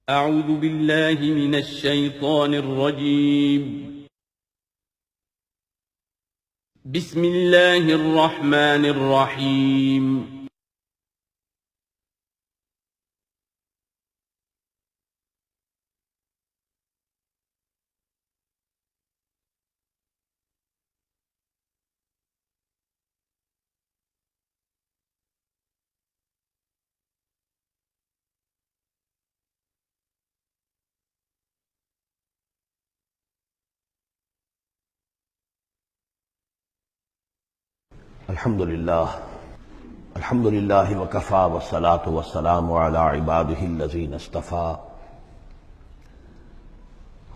أعوذ بالله من الشيطان الرجيم. بسم الله الرحمن الرحيم. الحمد للہ وکفی والصلاة والسلام علی عبادہ الذین اصطفی،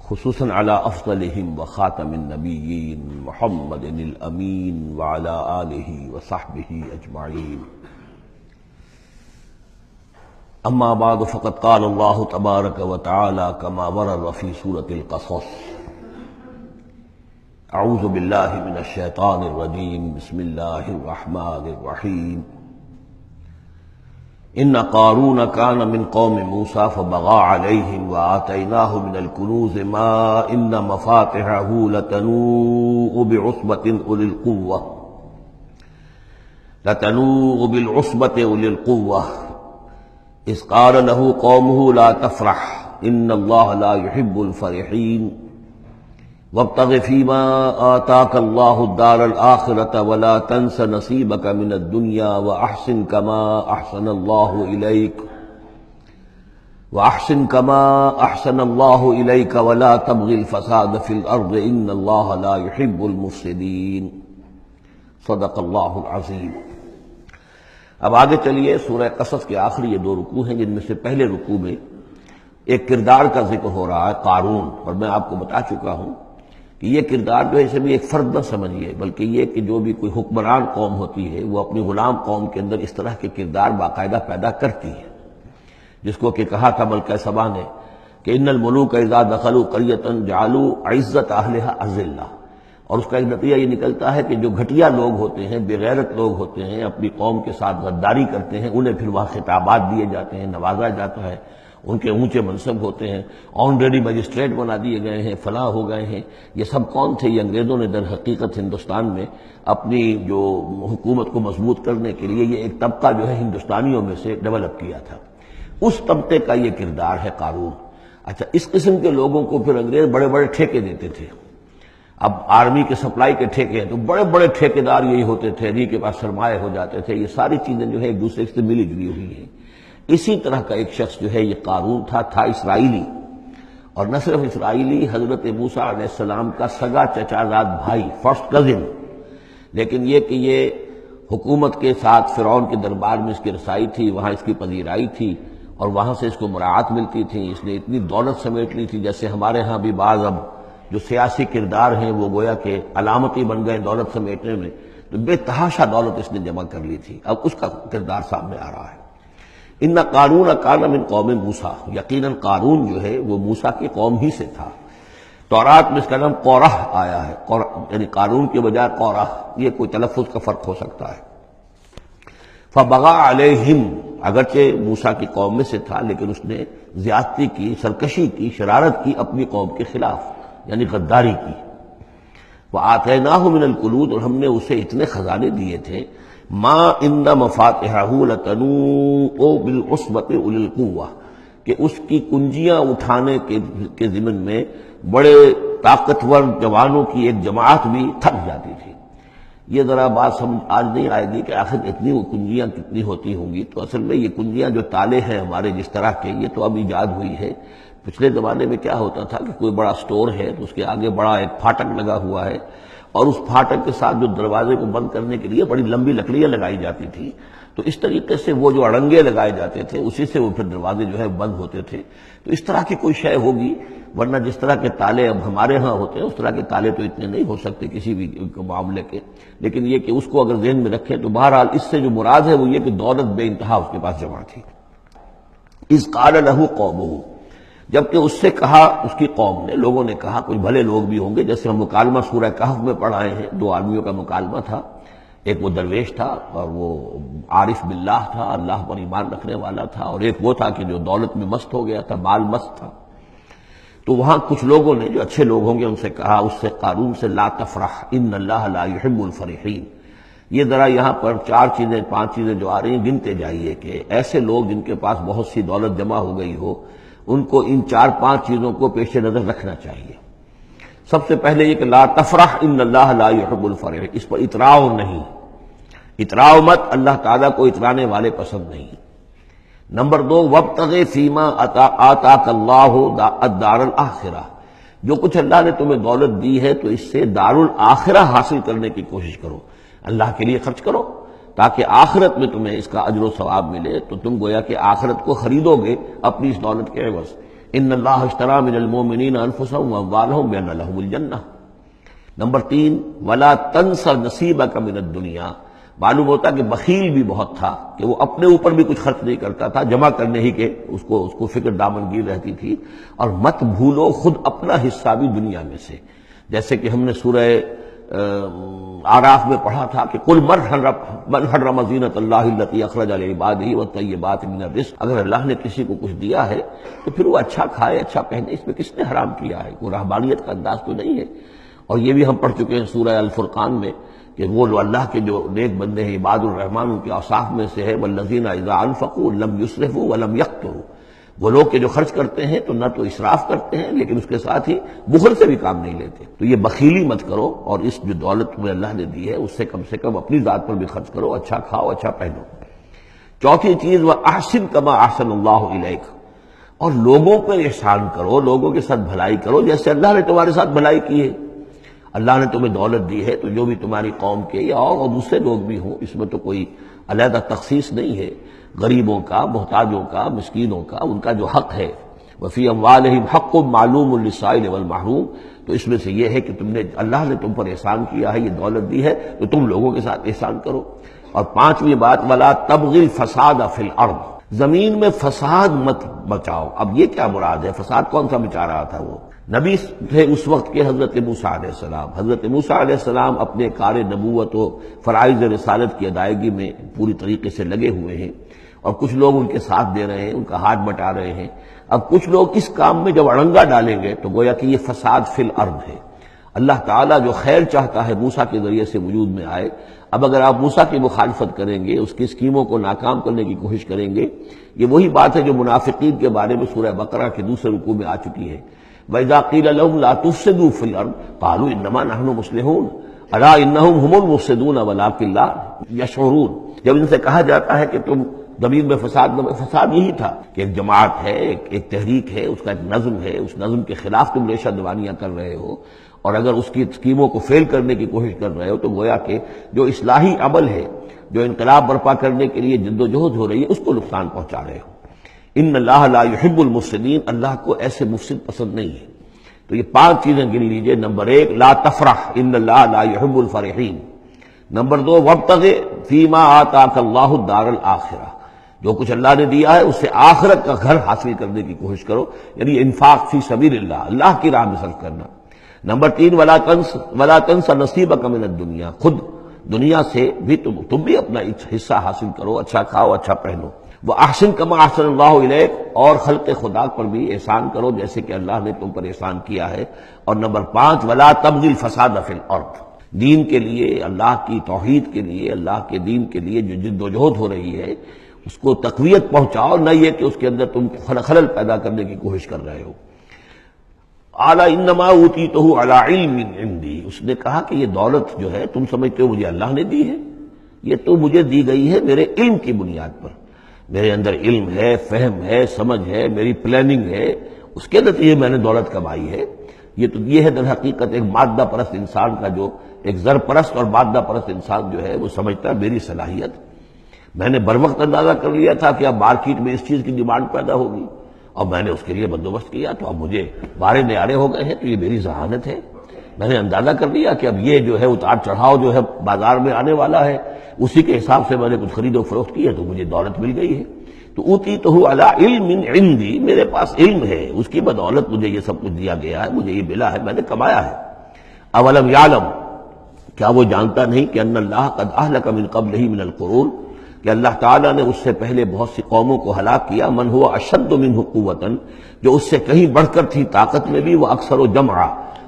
خصوصاً علی افضلہم وخاتم النبیین محمد الامین وعلی آلہ وصحبہ اجمعین. اما بعد فقد قال اللہ تبارک وتعالی کما ورد فی سورۃ القصص: اعوذ باللہ من الشیطان الرجیم، بسم اللہ الرحمن الرحیم. ان قارون کان من قوم موسیٰ فبغى علیہم وآتیناہ من الکنوز ما ان مفاتحہ لتنوء بالعصبة أولي القوة إذ قال له قومه لا تفرح إن الله لا يحب الفرحين وابتغ فيما آتاك الله الدار الآخرة ولا تنس نصيبك من الدنيا وأحسن كما أحسن الله إليك ولا تبغ الفساد في الأرض إن الله لا يحب المفسدين. صدق اللہ العظیم. اب آگے چلیے، سورہ قصص کے آخری یہ دو رکوع ہیں، جن میں سے پہلے رکوع میں ایک کردار کا ذکر ہو رہا ہے، قارون. اور میں آپ کو بتا چکا ہوں کہ یہ کردار جو ہے اسے بھی ایک فرد نہ سمجھیے، بلکہ یہ کہ جو بھی کوئی حکمران قوم ہوتی ہے وہ اپنی غلام قوم کے اندر اس طرح کے کردار باقاعدہ پیدا کرتی ہے، جس کو کہ کہا تھا ملکہ سبا نے کہ ان الملوک اذا دخلوا قریۃ جعلوا عزت اہلھا اذلہ. اور اس کا ایک نتیجہ یہ نکلتا ہے کہ جو گھٹیا لوگ ہوتے ہیں، بے غیرت لوگ ہوتے ہیں، اپنی قوم کے ساتھ غداری کرتے ہیں، انہیں پھر وہاں خطابات دیے جاتے ہیں، نوازا جاتا ہے، ان کے اونچے منصب ہوتے ہیں، آنریڈی مجسٹریٹ بنا دیے گئے ہیں، فلاں ہو گئے ہیں. یہ سب کون تھے؟ یہ انگریزوں نے در حقیقت ہندوستان میں اپنی جو حکومت کو مضبوط کرنے کے لیے یہ ایک طبقہ جو ہے ہندوستانیوں میں سے ڈیولپ کیا تھا. اس طبقے کا یہ کردار ہے قارون. اچھا، اس قسم کے لوگوں کو پھر انگریز بڑے بڑے ٹھیکے دیتے تھے. اب آرمی کے سپلائی کے ٹھیکے ہیں تو بڑے بڑے ٹھیکیدار یہی ہوتے تھے، انہی کے پاس سرمایہ ہو جاتے تھے. یہ ساری چیزیں جو ہے ایک دوسرے سے ملی جلی ہوئی ہیں. اسی طرح کا ایک شخص جو ہے یہ قارون تھا اسرائیلی، اور نہ صرف اسرائیلی، حضرت موسیٰ علیہ السلام کا سگا چچا زاد بھائی، فرسٹ کزن. لیکن یہ کہ یہ حکومت کے ساتھ فرعون کے دربار میں اس کی رسائی تھی، وہاں اس کی پذیرائی تھی اور وہاں سے اس کو مراعات ملتی تھی. اس نے اتنی دولت سمیٹ لی تھی، جیسے ہمارے ہاں بھی بعض اب جو سیاسی کردار ہیں وہ گویا کہ علامتی بن گئے دولت سمیٹنے میں، تو بے تحاشا دولت اس نے جمع کر لی تھی. اب اس کا کردار سامنے آ رہا ہے. ان قارون کان من قوم موسیٰ، یقیناً قارون جو ہے وہ موسیٰ کی قوم ہی سے تھا. تورات میں اس کا نام قورہ آیا ہے، یعنی قارون کے بجائے قورہ. یہ کوئی تلفظ کا فرق ہو سکتا ہے. فبغى علیہم، اگرچہ موسیٰ کی قوم میں سے تھا لیکن اس نے زیادتی کی، سرکشی کی، شرارت کی اپنی قوم کے خلاف، یعنی غداری کی. وآتیناہ من الکنوز، اور ہم نے اسے اتنے خزانے دیے تھے، ما ان مفاتحہ لتنوء بالعصبة أولي القوة، کہ اس کی کنجیاں اٹھانے کے ضمن میں بڑے طاقتور جوانوں کی ایک جماعت بھی تھک جاتی تھی. یہ ذرا بات سمجھ آج نہیں آئے گی کہ آخر اتنی وہ کنجیاں کتنی ہوتی ہوں گی. تو اصل میں یہ کنجیاں جو تالے ہیں ہمارے جس طرح کے، یہ تو اب ایجاد ہوئی ہے. پچھلے زمانے میں کیا ہوتا تھا کہ کوئی بڑا سٹور ہے تو اس کے آگے بڑا ایک پھاٹک لگا ہوا ہے، اور اس پھاٹک کے ساتھ جو دروازے کو بند کرنے کے لیے بڑی لمبی لکڑیاں لگائی جاتی تھی. تو اس طریقے سے وہ جو اڑنگے لگائے جاتے تھے اسی سے وہ پھر دروازے جو ہے بند ہوتے تھے. تو اس طرح کی کوئی شے ہوگی، ورنہ جس طرح کے تالے اب ہمارے ہاں ہوتے ہیں اس طرح کے تالے تو اتنے نہیں ہو سکتے کسی بھی معاملے کے. لیکن یہ کہ اس کو اگر ذہن میں رکھیں تو بہرحال اس سے جو مراد ہے وہ یہ کہ دولت بے انتہا اس کے پاس جمع تھی. اذ قال له قومه، جبکہ اس سے کہا اس کی قوم نے، لوگوں نے کہا، کچھ بھلے لوگ بھی ہوں گے، جیسے ہم مکالمہ سورہ کہف میں پڑھ آئے ہیں، دو آدمیوں کا مکالمہ تھا. ایک وہ درویش تھا اور وہ عارف باللہ تھا، اللہ پر ایمان رکھنے والا تھا، اور ایک وہ تھا کہ جو دولت میں مست ہو گیا تھا، مال مست تھا۔ تو وہاں کچھ لوگوں نے جو اچھے لوگ ہوں گے ان سے کہا، اس سے قارون سے، لا تفرح ان اللہ لا يحب الفرحین۔ یہ ذرا یہاں پر 4 چیزیں 5 چیزیں جو آ رہی ہیں گنتے جائیے کہ ایسے لوگ جن کے پاس بہت سی دولت جمع ہو گئی ہو ان کو ان 4-5 چیزوں کو پیش نظر رکھنا چاہیے۔ سب سے پہلے یہ کہ لا تفرح ان اللہ لا يحب الفرح، اس پر اتراؤ نہیں، اتراؤ مت، اللہ تعالیٰ کو اترانے والے پسند نہیں۔ نمبر 2، وابتغ فیما آتاک اللہ الدار الآخرہ، جو کچھ اللہ نے تمہیں دولت دی ہے تو اس سے دار الآخرہ حاصل کرنے کی کوشش کرو، اللہ کے لیے خرچ کرو تاکہ آخرت میں تمہیں اس کا اجر و ثواب ملے، تو تم گویا کہ آخرت کو خریدو گے اپنی اس دولت کے عوض۔ ان اللہ اشتری من المؤمنین انفسهم واموالهم بان لهم الجنہ۔ نمبر 3، ولا تنس نصیبک من الدنیا، معلوم ہوتا کہ بخیل بھی بہت تھا کہ وہ اپنے اوپر بھی کچھ خرچ نہیں کرتا تھا، جمع کرنے ہی کے اس کو فکر دامنگیر رہتی تھی۔ اور مت بھولو خود اپنا حصہ بھی دنیا میں سے، جیسے کہ ہم نے سورہ اعراف میں پڑھا تھا کہ قل من حرم زینۃ اللہ التی اخرج لعبادہ والطیبات من الرزق، اگر اللہ نے کسی کو کچھ دیا ہے تو پھر وہ اچھا کھائے اچھا پہنے، اس میں کس نے حرام کیا ہے؟ کوئی رہبانیت کا انداز تو نہیں ہے۔ اور یہ بھی ہم پڑھ چکے ہیں سورہ الفرقان میں کہ وہ اللہ کے جو نیک بندے ہیں عباد الرحمن، ان کے اوصاف میں سے ہے والذین اذا انفقوا لم یسرفوا ولم یقتروا، وہ لوگ کہ جو خرچ کرتے ہیں تو نہ تو اسراف کرتے ہیں لیکن اس کے ساتھ ہی بخل سے بھی کام نہیں لیتے۔ تو یہ بخیلی مت کرو، اور اس جو دولت تمہیں اللہ نے دی ہے اس سے کم اپنی ذات پر بھی خرچ کرو، اچھا کھاؤ اچھا پہنو۔ چوتھی چیز، وَأَحْسِن كَمَا أَحْسَنَ اللَّهُ إِلَيْكَ، اور لوگوں پر احسان کرو، لوگوں کے ساتھ بھلائی کرو جیسے اللہ نے تمہارے ساتھ بھلائی کی ہے۔ اللہ نے تمہیں دولت دی ہے تو جو بھی تمہاری قوم کے یا اور دوسرے لوگ بھی ہوں، اس میں تو کوئی علیحدہ تخصیص نہیں ہے، غریبوں کا، محتاجوں کا، مسکینوں کا، ان کا جو حق ہے، وفی اموالہم حق معلوم للسائل والمحروم، تو اس میں سے یہ ہے کہ اللہ نے تم پر احسان کیا ہے، یہ دولت دی ہے تو تم لوگوں کے ساتھ احسان کرو۔ اور 5ویں بات، ولا تبغی الفساد فی الارض، زمین میں فساد مت بچاؤ۔ اب یہ کیا مراد ہے؟ فساد کون سا مچا رہا تھا؟ وہ نبی تھے اس وقت کے حضرت موسیٰ علیہ السلام۔ حضرت موسیٰ علیہ السلام اپنے کار نبوت و فرائض رسالت کی ادائیگی میں پوری طریقے سے لگے ہوئے ہیں، اور کچھ لوگ ان کے ساتھ دے رہے ہیں، ان کا ہاتھ بٹا رہے ہیں۔ اب کچھ لوگ اس کام میں جب اڑنگا ڈالیں گے تو گویا کہ یہ فساد فی الارض ہے۔ اللہ تعالیٰ جو خیر چاہتا ہے موسیٰ کے ذریعے سے وجود میں آئے، اب اگر آپ موسیٰ کی مخالفت کریں گے، اس کی اسکیموں کو ناکام کرنے کی کوشش کریں گے، یہ وہی بات ہے جو منافقین کے بارے میں سورہ بقرہ کے دوسرے رکوع میں آ چکی ہے۔ وَإِذَا قِيلَ لَهُمْ لَا تُفْسِدُوا فِي الْأَرْضِ قَالُوا إِنَّمَا نَحْنُ مُصْلِحُونَ أَلَا إِنَّهُمْ هُمُ الْمُفْسِدُونَ وَلَٰكِن لَا يَشْعُرُونَ، جب ان سے کہا جاتا ہے کہ تم زمین میں فساد یہی تھا کہ ایک جماعت ہے، ایک تحریک ہے، اس کا ایک نظم ہے، اس نظم کے خلاف تم ریشہ دوانیاں کر رہے ہو، اور اگر اس کی اسکیموں کو فیل کرنے کی کوشش کر رہے ہو تو گویا کہ جو اصلاحی عمل ہے، جو انقلاب برپا کرنے کے لیے جد و جہد ہو رہی ہے، اس کو نقصان پہنچا رہے ہو۔ ان اللہ لا يحب المفسدین، اللہ کو ایسے مفسد پسند نہیں ہے۔ تو یہ 5 چیزیں گن لیجئے۔ نمبر 1، لا تفرح ان اللہ لا يحب الفرحین۔ نمبر 2، وابتغ فیما آتاک اللہ الدار الآخرہ، جو کچھ اللہ نے دیا ہے اس سے آخرت کا گھر حاصل کرنے کی کوشش کرو، یعنی انفاق فی سبیل اللہ، اللہ کی راہ میں صرف کرنا۔ نمبر 3، ولا تنس نصیبک من الدنیا، خود دنیا سے بھی تم بھی اپنا حصہ حاصل کرو، اچھا کھاؤ اچھا پہنو۔ وہ احسن کما احسن اللہ الیک، اور خلق خدا پر بھی احسان کرو جیسے کہ اللہ نے تم پر احسان کیا ہے۔ اور نمبر 5، ولا تبغی الفساد فی الارض، دین کے لیے، اللہ کی توحید کے لیے، اللہ کے دین کے لیے جو جد و جہد ہو رہی ہے اس کو تقویت پہنچاؤ، نہ یہ کہ اس کے اندر تم خلل پیدا کرنے کی کوشش کر رہے ہو۔ اعلی انما اوتیتہ علی علم عندی، اس نے کہا کہ یہ دولت جو ہے تم سمجھتے ہو مجھے اللہ نے دی ہے، یہ تو مجھے دی گئی ہے میرے علم کی بنیاد پر، میرے اندر علم ہے، فہم ہے، سمجھ ہے، میری پلاننگ ہے، اس کے نتیجے میں نے دولت کمائی ہے۔ یہ ہے در حقیقت ایک مادہ پرست انسان کا، جو ایک زر پرست اور مادہ پرست انسان جو ہے وہ سمجھتا ہے میری صلاحیت، میں نے بر وقت اندازہ کر لیا تھا کہ اب مارکیٹ میں اس چیز کی ڈیمانڈ پیدا ہوگی اور میں نے اس کے لیے بندوبست کیا، تو اب مجھے بارے نیارے ہو گئے ہیں، تو یہ میری ذہانت ہے۔ میں نے اندازہ کر لیا کہ اب یہ جو ہے اتار چڑھاؤ جو ہے بازار میں آنے والا ہے، اسی کے حساب سے میں نے کچھ خرید و فروخت کی ہے تو مجھے دولت مل گئی ہے۔ تو اوتیتہ علی علم عندی، میرے پاس علم ہے، اس کی بدولت مجھے یہ سب کچھ دیا گیا ہے، مجھے یہ ملا ہے، میں نے کمایا ہے۔ اولم یعلم، کیا وہ جانتا نہیں کہ ان اللہ قد اہلک من قبلہ من القرون، کہ اللہ تعالیٰ نے اس سے پہلے بہت سی قوموں کو ہلاک کیا، من ہوا اشد منہ قوۃ، جو اس سے کہیں بڑھ کر تھی طاقت میں بھی، وہ اکثر و جمعا،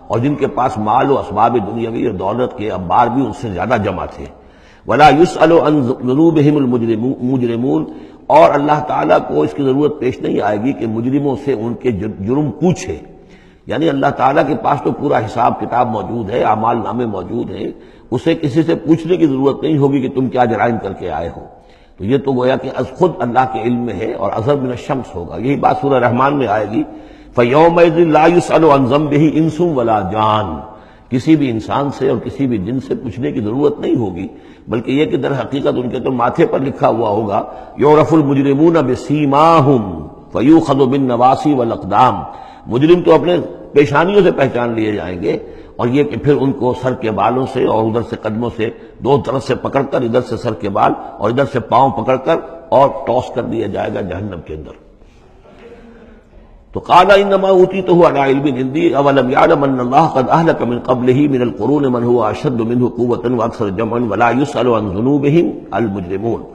اور جن کے پاس مال و اسباب دنیاوی اور دولت کے انبار بھی ان سے زیادہ جمع تھے۔ ولا يسأل عن ذنوبهم المجرمون، اور اللہ تعالیٰ کو اس کی ضرورت پیش نہیں آئے گی کہ مجرموں سے ان کے جرم پوچھے، یعنی اللہ تعالیٰ کے پاس تو پورا حساب کتاب موجود ہے، اعمال نامے موجود ہیں، اسے کسی سے پوچھنے کی ضرورت نہیں ہوگی کہ تم کیا جرائم کر کے آئے ہو۔ تو یہ تو گویا کہ از خود اللہ کے علم میں ہے، اور اظہر من الشمس ہوگا۔ یہی بات سورہ رحمان میں آئے گی، فَيَوْمَئِذٍ لَا يُسْأَلُ عَنْ ذَنبِهِ إِنسٌ وَلَا جان، کسی بھی انسان سے اور کسی بھی جن سے پوچھنے کی ضرورت نہیں ہوگی، بلکہ یہ کہ در حقیقت ان کے تو ماتھے پر لکھا ہوا ہوگا، یعرف المجرمون بسیماہم فیؤخذ بالنواصی والاقدام، مجرم تو اپنے پیشانیوں سے پہچان لیے جائیں گے، اور یہ کہ پھر ان کو سر کے بالوں سے اور ادھر سے قدموں سے دو طرف سے پکڑ کر، ادھر سے سر کے بال اور ادھر سے پاؤں پکڑ کر اور ٹاس کر دیا جائے گا جہنم کے اندر۔ تو قال انما اوتیتہ علی علم عندی اولم یعلم ان اللہ قد اہلک من قبلہ من القرون من هو اشد منہ قوۃ واکثر جمعا ولا یسأل عن ذنوبہم المجرمون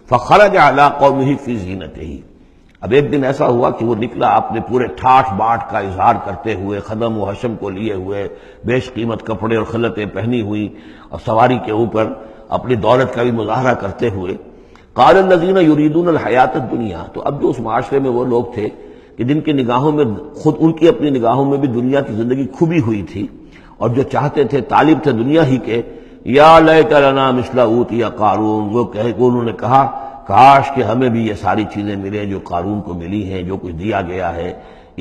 فخرج علی قومہ فی زینتہ۔ اب ایک دن ایسا ہوا کہ وہ نکلا اپنے پورے ٹھاٹھ باٹھ کا اظہار کرتے ہوئے، خدم و حشم کو لیے ہوئے، بیش قیمت کپڑے اور خلعتیں پہنی ہوئی، اور سواری کے اوپر اپنی دولت کا بھی مظاہرہ کرتے ہوئے۔ قال الذین یریدون الحیاۃ الدنیا، تو اب جو اس معاشرے میں وہ لوگ تھے کہ جن کی نگاہوں میں، خود ان کی اپنی نگاہوں میں بھی دنیا کی زندگی کھبی ہوئی تھی، اور جو چاہتے تھے، طالب تھے دنیا ہی کے، یا لیت لنا مثل اوتی قارون، وہ انہوں نے کہا کاش کہ ہمیں بھی یہ ساری چیزیں ملیں جو قارون کو ملی ہیں، جو کچھ دیا گیا ہے،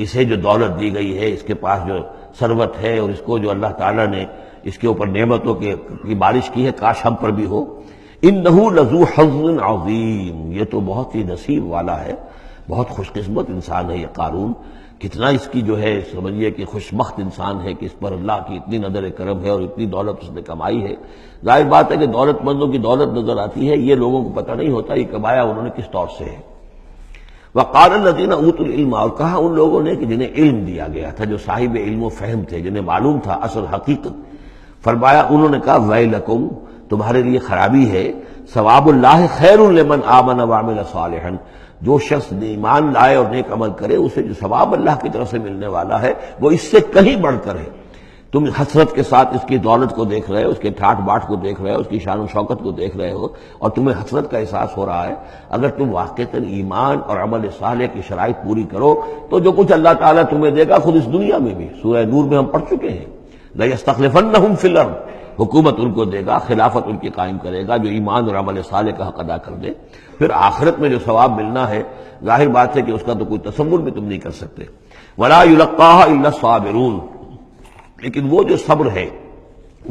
اسے جو دولت دی گئی ہے، اس کے پاس جو ثروت ہے، اور اس کو جو اللہ تعالیٰ نے اس کے اوپر نعمتوں کی بارش کی ہے، کاش ہم پر بھی ہو۔ انہ لذو حظ عظیم، یہ تو بہت ہی نصیب والا ہے، بہت خوش قسمت انسان ہے یہ قارون، کتنا اس کی جو ہے سمجھیے کہ خوش بخت انسان ہے کہ اس پر اللہ کی اتنی نظر کرم ہے اور اتنی دولت اس نے کمائی ہے۔ ظاہر بات ہے کہ دولت مندوں کی دولت نظر آتی ہے، یہ لوگوں کو پتہ نہیں ہوتا یہ کمایا انہوں نے کس طور سے ہے۔ وقال الذین اوتوا العلم، اور کہا ان لوگوں نے کہ جنہیں علم دیا گیا تھا، جو صاحب علم و فہم تھے، جنہیں معلوم تھا اصل حقیقت، فرمایا انہوں نے کہا ویلکم، تمہارے لیے خرابی ہے، ثواب اللہ خیر لمن آمن وعمل صالحا، جو شخص ایمان لائے اور نیک عمل کرے اسے جو ثواب اللہ کی طرف سے ملنے والا ہے وہ اس سے کہیں بڑھ کر ہے۔ تم حسرت کے ساتھ اس کی دولت کو دیکھ رہے ہو، اس کے ٹھاٹ باٹ کو دیکھ رہے ہو، اس کی شان و شوکت کو دیکھ رہے ہو، اور تمہیں حسرت کا احساس ہو رہا ہے، اگر تم واقعتاً ایمان اور عمل صالح کی شرائط پوری کرو تو جو کچھ اللہ تعالیٰ تمہیں دے گا خود اس دنیا میں بھی، سورہ نور میں ہم پڑھ چکے ہیں، لَيَسْتَخْلِفَنَّهُمْ فِي الْأَرْضِ، حکومت ان کو دے گا، خلافت ان کی قائم کرے گا جو ایمان اور عمل صالح کا حق ادا کر دے۔ پھر آخرت میں جو ثواب ملنا ہے ظاہر بات ہے کہ اس کا تو کوئی تصور بھی تم نہیں کر سکتے۔ وَلَا يُلَقَّاهَا إِلَّا الصَّابِرُونَ، لیکن وہ جو صبر ہے،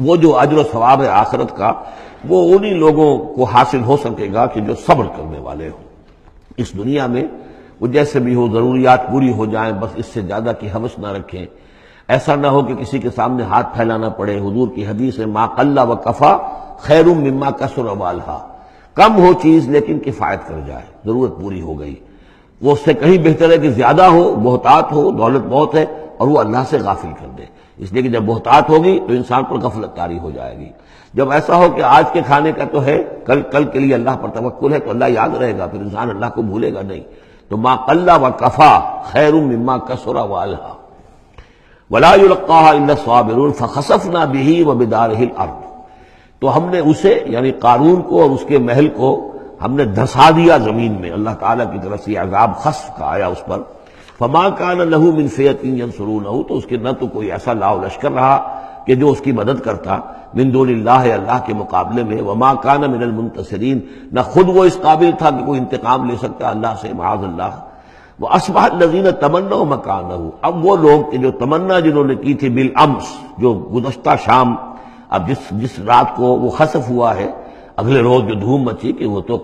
وہ جو اجر و ثواب ہے آخرت کا، وہ انہی لوگوں کو حاصل ہو سکے گا کہ جو صبر کرنے والے ہوں۔ اس دنیا میں وہ جیسے بھی ہو، ضروریات پوری ہو جائیں، بس اس سے زیادہ کی ہوس نہ رکھیں، ایسا نہ ہو کہ کسی کے سامنے ہاتھ پھیلانا پڑے۔ حضور کی حدیث ہے ما قل و کفا خیر مما کثر والہا، کم ہو چیز لیکن کفایت کر جائے، ضرورت پوری ہو گئی، وہ اس سے کہیں بہتر ہے کہ زیادہ ہو، بہتات ہو، دولت بہت ہے اور وہ اللہ سے غافل کر دے، اس لیے کہ جب بہتات ہوگی تو انسان پر غفلت طاری ہو جائے گی۔ جب ایسا ہو کہ آج کے کھانے کا تو ہے، کل کے لیے اللہ پر توکل ہے تو اللہ یاد رہے گا، پھر انسان اللہ کو بھولے گا نہیں۔ تو ما قل و کفا خیر مما کثر والہا ولا يلقاها الا الصابرون فخسفنا به وبداره الارض، تو ہم نے اسے یعنی قارون کو اور اس کے محل کو ہم نے دھسا دیا زمین میں، اللہ تعالیٰ کی طرف سے عذاب خسف کا آیا اس پر۔ فما كان له من فئة ينصرونه، تو اس کے نہ تو کوئی ایسا لاؤ لشکر رہا کہ جو اس کی مدد کرتا من دون اللہ، اللہ کے مقابلے میں، وما كان من المنتصرین، نہ خود وہ اس قابل تھا کہ کوئی انتقام لے سکتا اللہ سے، معاذ اللہ۔ وَأَصْبَحَ الَّذِينَ تَمَنَّوْا مَكَانَهُ، اب وہ لوگ کہ جو تمنا جنہوں نے کی تھی بالامس، جو گزشتہ شام، اب جس رات کو وہ خسف ہوا ہے، اگلے روز جو دھوم مچی کہ وہ تو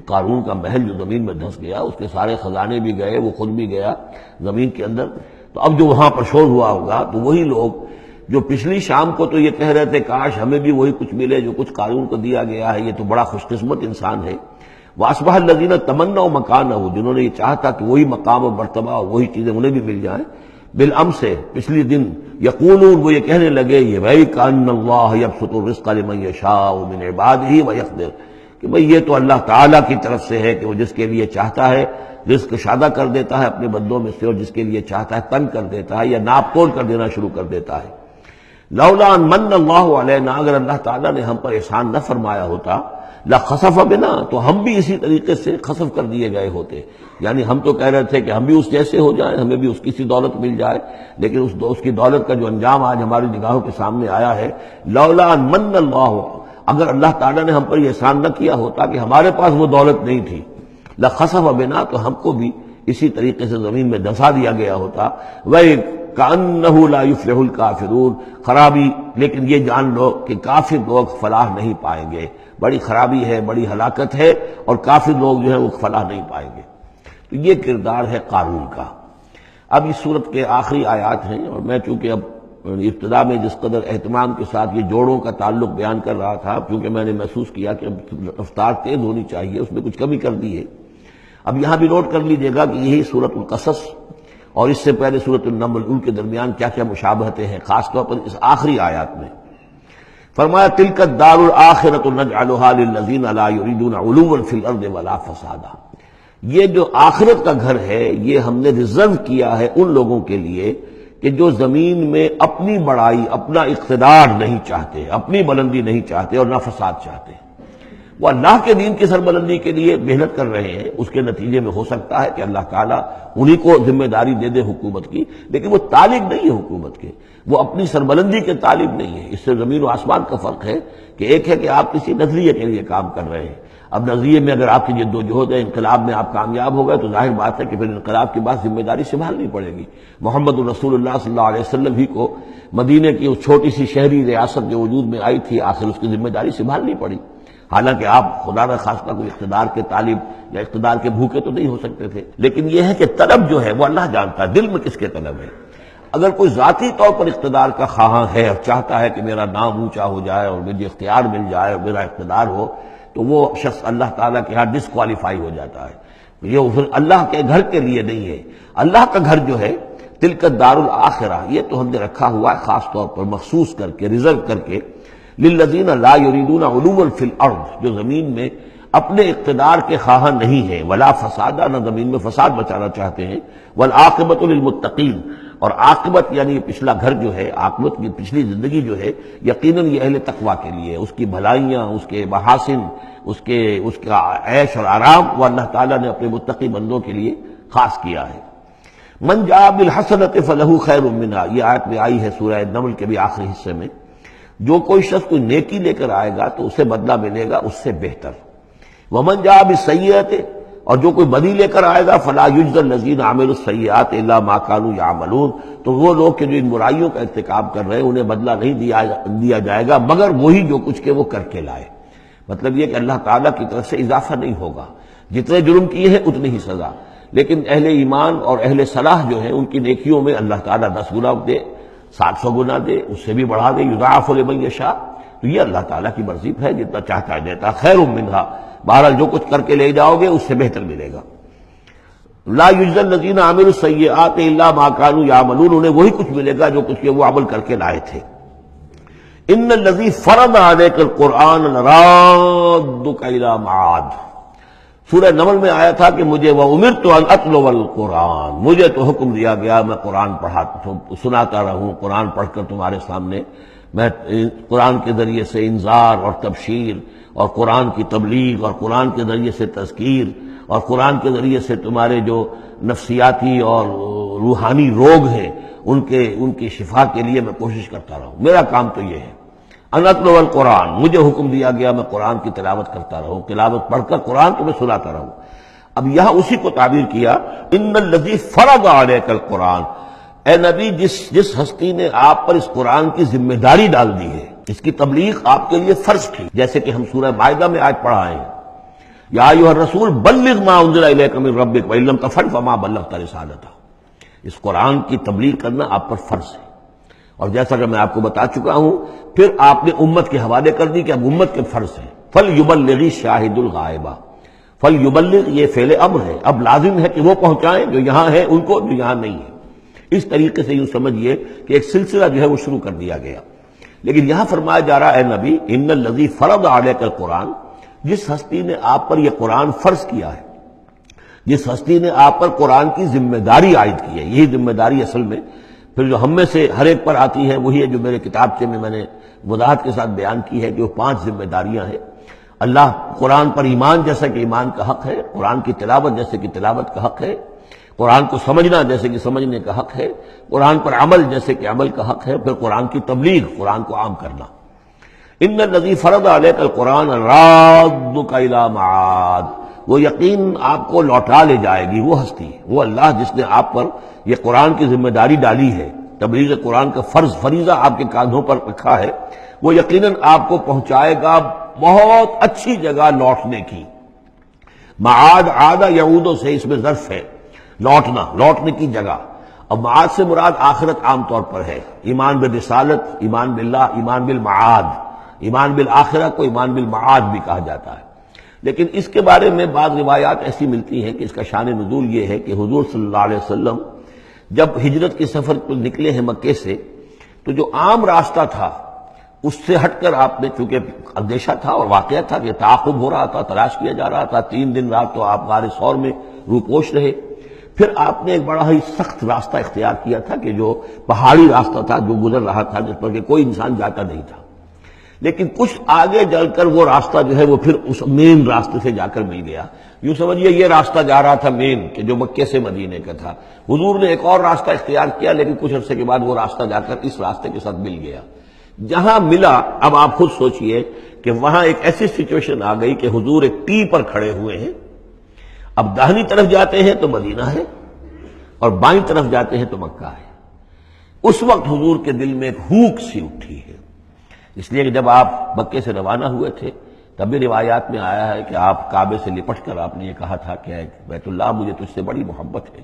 قارون کا محل جو زمین میں دھس گیا، اس کے سارے خزانے بھی گئے، وہ خود بھی گیا زمین کے اندر، تو اب جو وہاں پر شور ہوا ہوگا تو وہی لوگ جو پچھلی شام کو تو یہ کہہ رہے تھے کاش ہمیں بھی وہی کچھ ملے جو کچھ قارون کو دیا گیا ہے، یہ تو بڑا خوش قسمت انسان ہے۔ وَأَصْبَحَ الَّذِينَ تَمَنَّوْا مَكَانَهُ، جنہوں نے یہ چاہا تھا کہ وہی مقام اور مرتبہ اور وہی چیزیں انہیں بھی مل جائیں، بالامس سے پچھلی دن یقولون وہ یہ کہنے لگے یہ بھائی کان اللہ یبسط الرزق لمن یشاء من عبادہ ویقدر کہ بھئی یہ تو اللہ تعالیٰ کی طرف سے ہے کہ وہ جس کے لیے چاہتا ہے رزق شادہ کر دیتا ہے اپنے بندوں میں سے، اور جس کے لیے چاہتا ہے تنگ کر دیتا ہے یا ناپ تول کر دینا شروع کر دیتا ہے۔ لولا ان من اللہ علینا، اگر اللہ تعالیٰ نے ہم پر احسان نہ فرمایا ہوتا، لخسف بنا، تو ہم بھی اسی طریقے سے خسف کر دیے گئے ہوتے، یعنی ہم تو کہہ رہے تھے کہ ہم بھی اس جیسے ہو جائیں، ہمیں بھی اس کی سی دولت مل جائے، لیکن اس کی دولت کا جو انجام آج ہماری نگاہوں کے سامنے آیا ہے، لولا ان من اللہ، اگر اللہ تعالیٰ نے ہم پر یہ احسان نہ کیا ہوتا کہ ہمارے پاس وہ دولت نہیں تھی، لخسف بنا، تو ہم کو بھی اسی طریقے سے زمین میں دھسا دیا گیا ہوتا۔ وَكَأَنَّهُ لَا يُفْلِحُ الْكَافِرُونَ، خرابی، لیکن یہ جان لو کہ کافر لوگ فلاح نہیں پائیں گے، بڑی خرابی ہے، بڑی ہلاکت ہے، اور کافر لوگ جو ہے وہ فلاح نہیں پائیں گے۔ تو یہ کردار ہے قارون کا۔ اب اس صورت کے آخری آیات ہیں، اور میں چونکہ اب ابتدا میں جس قدر اہتمام کے ساتھ یہ جوڑوں کا تعلق بیان کر رہا تھا، کیونکہ میں نے محسوس کیا کہ اب رفتار تیز ہونی چاہیے، اس میں کچھ کمی کر دی ہے۔ اب یہاں بھی نوٹ کر لیجئے گا کہ یہی سورۃ القصص اور اس سے پہلے سورۃ النمل، ان کے درمیان کیا کیا مشابہتیں ہیں، خاص طور پر اس آخری آیات میں۔ فرمایا تلک الدار الآخرۃ نجعلها للذین لا یریدون علوا فی الارض ولا فسادا، یہ جو آخرت کا گھر ہے یہ ہم نے ریزرو کیا ہے ان لوگوں کے لیے کہ جو زمین میں اپنی بڑائی، اپنا اقتدار نہیں چاہتے، اپنی بلندی نہیں چاہتے اور نہ فساد چاہتے۔ وہ اللہ کے دین کی سربلندی کے لیے محنت کر رہے ہیں، اس کے نتیجے میں ہو سکتا ہے کہ اللہ تعالیٰ انہی کو ذمہ داری دے دے حکومت کی، لیکن وہ طالب نہیں ہے حکومت کے، وہ اپنی سربلندی کے طالب نہیں ہے۔ اس سے زمین و آسمان کا فرق ہے کہ ایک ہے کہ آپ کسی نظریے کے لیے کام کر رہے ہیں، اب نظریے میں اگر آپ کی جد و جہد ہے، انقلاب میں آپ کامیاب ہو گئے تو ظاہر بات ہے کہ پھر انقلاب کے بعد ذمہ داری سنبھالنی پڑے گی۔ محمد رسول اللہ صلی اللہ علیہ وسلم ہی کو مدینے کی اس چھوٹی سی شہری ریاست جو وجود میں آئی تھی، آخر اس کی ذمہ داری سنبھالنی پڑی، حالانکہ آپ خدا نہ خواستہ کوئی اقتدار کے طالب یا اقتدار کے بھوکے تو نہیں ہو سکتے تھے، لیکن یہ ہے کہ طلب جو ہے وہ اللہ جانتا ہے دل میں کس کے طلب ہے۔ اگر کوئی ذاتی طور پر اقتدار کا خواہاں ہے اور چاہتا ہے کہ میرا نام اونچا ہو جائے اور مجھے اختیار مل جائے اور میرا اقتدار ہو، تو وہ شخص اللہ تعالیٰ کے ہاں ڈسکوالیفائی ہو جاتا ہے، یہ پھر اللہ کے گھر کے لیے نہیں ہے۔ اللہ کا گھر جو ہے تلک الدار الآخرہ، یہ تو ہم نے رکھا ہوا ہے خاص طور پر مخصوص کر کے، ریزرو کر کے، للذین لا یریدون علوا فی الارض، جو زمین میں اپنے اقتدار کے خواہاں نہیں ہیں، ولا فسادا، نہ زمین میں فساد بچانا چاہتے ہیں، والعاقبۃ للمتقین، اور عاقبت یعنی پچھلا گھر جو ہے، عاقبت کی پچھلی زندگی جو ہے یقیناً یہ اہل تقویٰ کے لیے، اس کی بھلائیاں، اس کے محاسن، اس کا عیش اور آرام وہ اللہ تعالیٰ نے اپنے متقی بندوں کے لیے خاص کیا ہے۔ من جاء بالحسنۃ فلہ خیر منہا، یہ آیت میں آئی ہے سورہ نمل کے بھی آخری حصے میں، جو کوئی شخص کوئی نیکی لے کر آئے گا تو اسے بدلہ ملے گا اس سے بہتر۔ ومن جاء بالسیئۃ، اور جو کوئی بدی لے کر آئے گا فلا یجزی الذین عملوا السیئات الا ما كانوا یعملون، تو وہ لوگ کہ جو ان برائیوں کا ارتکاب کر رہے ہیں انہیں بدلہ نہیں دیا جائے گا مگر وہی جو کچھ کہ وہ کر کے لائے۔ مطلب یہ کہ اللہ تعالیٰ کی طرف سے اضافہ نہیں ہوگا، جتنے جرم کیے ہیں اتنی ہی سزا، لیکن اہل ایمان اور اہل صلاح جو ہیں ان کی نیکیوں میں اللہ تعالیٰ 10 گنا دے، 700 گنا دے، اس سے بھی بڑھا دے، یضاعف لمن یشاء، تو یہ اللہ تعالیٰ کی مرضی ہے، جتنا چاہتا ہے دیتا، خیر منہا، بہرحال جو کچھ کر کے لے جاؤ گے اس سے بہتر ملے گا۔ لا یجزی الذین عملوا السیئات الا ما كانوا یعملون، انہیں وہی کچھ ملے گا جو کچھ کہ وہ عمل کر کے لائے تھے۔ ان الذی فرض علیک القرآن لرادک الی معاد، سورہ نمل میں آیا تھا کہ مجھے وَأُمِرْتُ أَنْ أَتْلُوَ الْقُرْآنَ، مجھے تو حکم دیا گیا میں قرآن سناتا رہوں، قرآن پڑھ کر تمہارے سامنے میں قرآن کے ذریعے سے انذار اور تبشیر اور قرآن کی تبلیغ اور قرآن کے ذریعے سے تذکیر اور قرآن کے ذریعے سے تمہارے جو نفسیاتی اور روحانی روگ ہیں ان کی شفا کے لیے میں کوشش کرتا رہوں، میرا کام تو یہ ہے۔ ان اتلو القرآن، مجھے حکم دیا گیا میں قرآن کی تلاوت کرتا رہوں، تلاوت پڑھ کر قرآن تمہیں سناتا رہوں۔ اب یہاں اسی کو تعبیر کیا، ان الذی فرض علیک القرآن، اے نبی جس ہستی نے آپ پر اس قرآن کی ذمہ داری ڈال دی ہے، اس کی تبلیغ آپ کے لیے فرض تھی، جیسے کہ ہم سورہ مائدہ میں آج پڑھا ہے، یا ایھا الرسول بلغ ما انزل الیک من ربک وان لم تفعل فما بلغت رسالتہ، اس قرآن کی تبلیغ کرنا آپ پر فرض ہے۔ اور جیسا کہ میں آپ کو بتا چکا ہوں، پھر آپ نے امت کے حوالے کر دی کہ اب امت کے فرض ہے، فَلْيُبَلِّغِ الشَّاهِدُ الْغَائِبَ، فَلْيُبَلِّغ یہ فعل امر ہے، اب لازم ہے کہ وہ پہنچائیں جو یہاں ہیں ان کو، جو یہاں نہیں ہے۔ اس طریقے سے یوں سمجھیے کہ ایک سلسلہ جو ہے وہ شروع کر دیا گیا. لیکن یہاں فرمایا جا رہا ہے نبی ان الذی فرض علیک القرآن، جس ہستی نے آپ پر یہ قرآن فرض کیا ہے، جس ہستی نے آپ پر قرآن کی ذمہ داری عائد کی ہے. یہی ذمہ داری اصل میں پھر جو ہم میں سے ہر ایک پر آتی ہے وہی ہے جو میرے کتابچے میں نے وضاحت کے ساتھ بیان کی ہے کہ وہ 5 ذمہ داریاں ہیں. اللہ قرآن پر ایمان جیسا کہ ایمان کا حق ہے، قرآن کی تلاوت جیسے کہ تلاوت کا حق ہے، قرآن کو سمجھنا جیسے کہ سمجھنے کا حق ہے، قرآن پر عمل جیسے کہ عمل کا حق ہے، پھر قرآن کی تبلیغ، قرآن کو عام کرنا. ان الذی فرض علیک القرآن رادک الی معاد، وہ یقین آپ کو لوٹا لے جائے گی وہ ہستی، وہ اللہ جس نے آپ پر یہ قرآن کی ذمہ داری ڈالی ہے، تبلیغ قرآن کا فریضہ آپ کے کاندھوں پر رکھا ہے، وہ یقیناً آپ کو پہنچائے گا بہت اچھی جگہ لوٹنے کی. معاد عاد یعود سے اس میں ظرف ہے، لوٹنا، لوٹنے کی جگہ. اب معاد سے مراد آخرت عام طور پر ہے، ایمان بالرسالت، ایمان باللہ، ایمان بالمعاد، ایمان بالآخرہ کو ایمان بالمعاد بھی کہا جاتا ہے. لیکن اس کے بارے میں بعض روایات ایسی ملتی ہیں کہ اس کا شان نزول یہ ہے کہ حضور صلی اللہ علیہ وسلم جب ہجرت کے سفر پر نکلے ہیں مکے سے، تو جو عام راستہ تھا اس سے ہٹ کر آپ نے، چونکہ اندیشہ تھا اور واقعہ تھا کہ تعاقب ہو رہا تھا، تلاش کیا جا رہا تھا، 3 دن رات تو آپ غار ثور میں روپوش رہے. پھر آپ نے ایک بڑا ہی سخت راستہ اختیار کیا تھا کہ جو پہاڑی راستہ تھا جو گزر رہا تھا، جس پر کہ کوئی انسان جاتا نہیں تھا. لیکن کچھ آگے چل کر وہ راستہ جو ہے وہ پھر اس مین راستے سے جا کر مل گیا. یوں سمجھیے یہ راستہ جا رہا تھا مین کہ جو مکے سے مدینے کا تھا. حضور نے ایک اور راستہ اختیار کیا، لیکن کچھ عرصے کے بعد وہ راستہ جا کر اس راستے کے ساتھ مل گیا. جہاں ملا، اب آپ خود سوچئے کہ وہاں ایک ایسی سچویشن آ گئی کہ حضور ایک ٹی پر کھڑے ہوئے ہیں. اب داہنی طرف جاتے ہیں تو مدینہ ہے اور بائیں طرف جاتے ہیں تو مکہ ہے. اس وقت حضور کے دل میں ایک ہوک سی اٹھی ہے، اس لیے کہ جب آپ مکے سے روانہ ہوئے تھے تب بھی روایات میں آیا ہے کہ آپ کعبے سے لپٹ کر آپ نے یہ کہا تھا کہ بیت اللہ مجھے تجھ سے بڑی محبت ہے،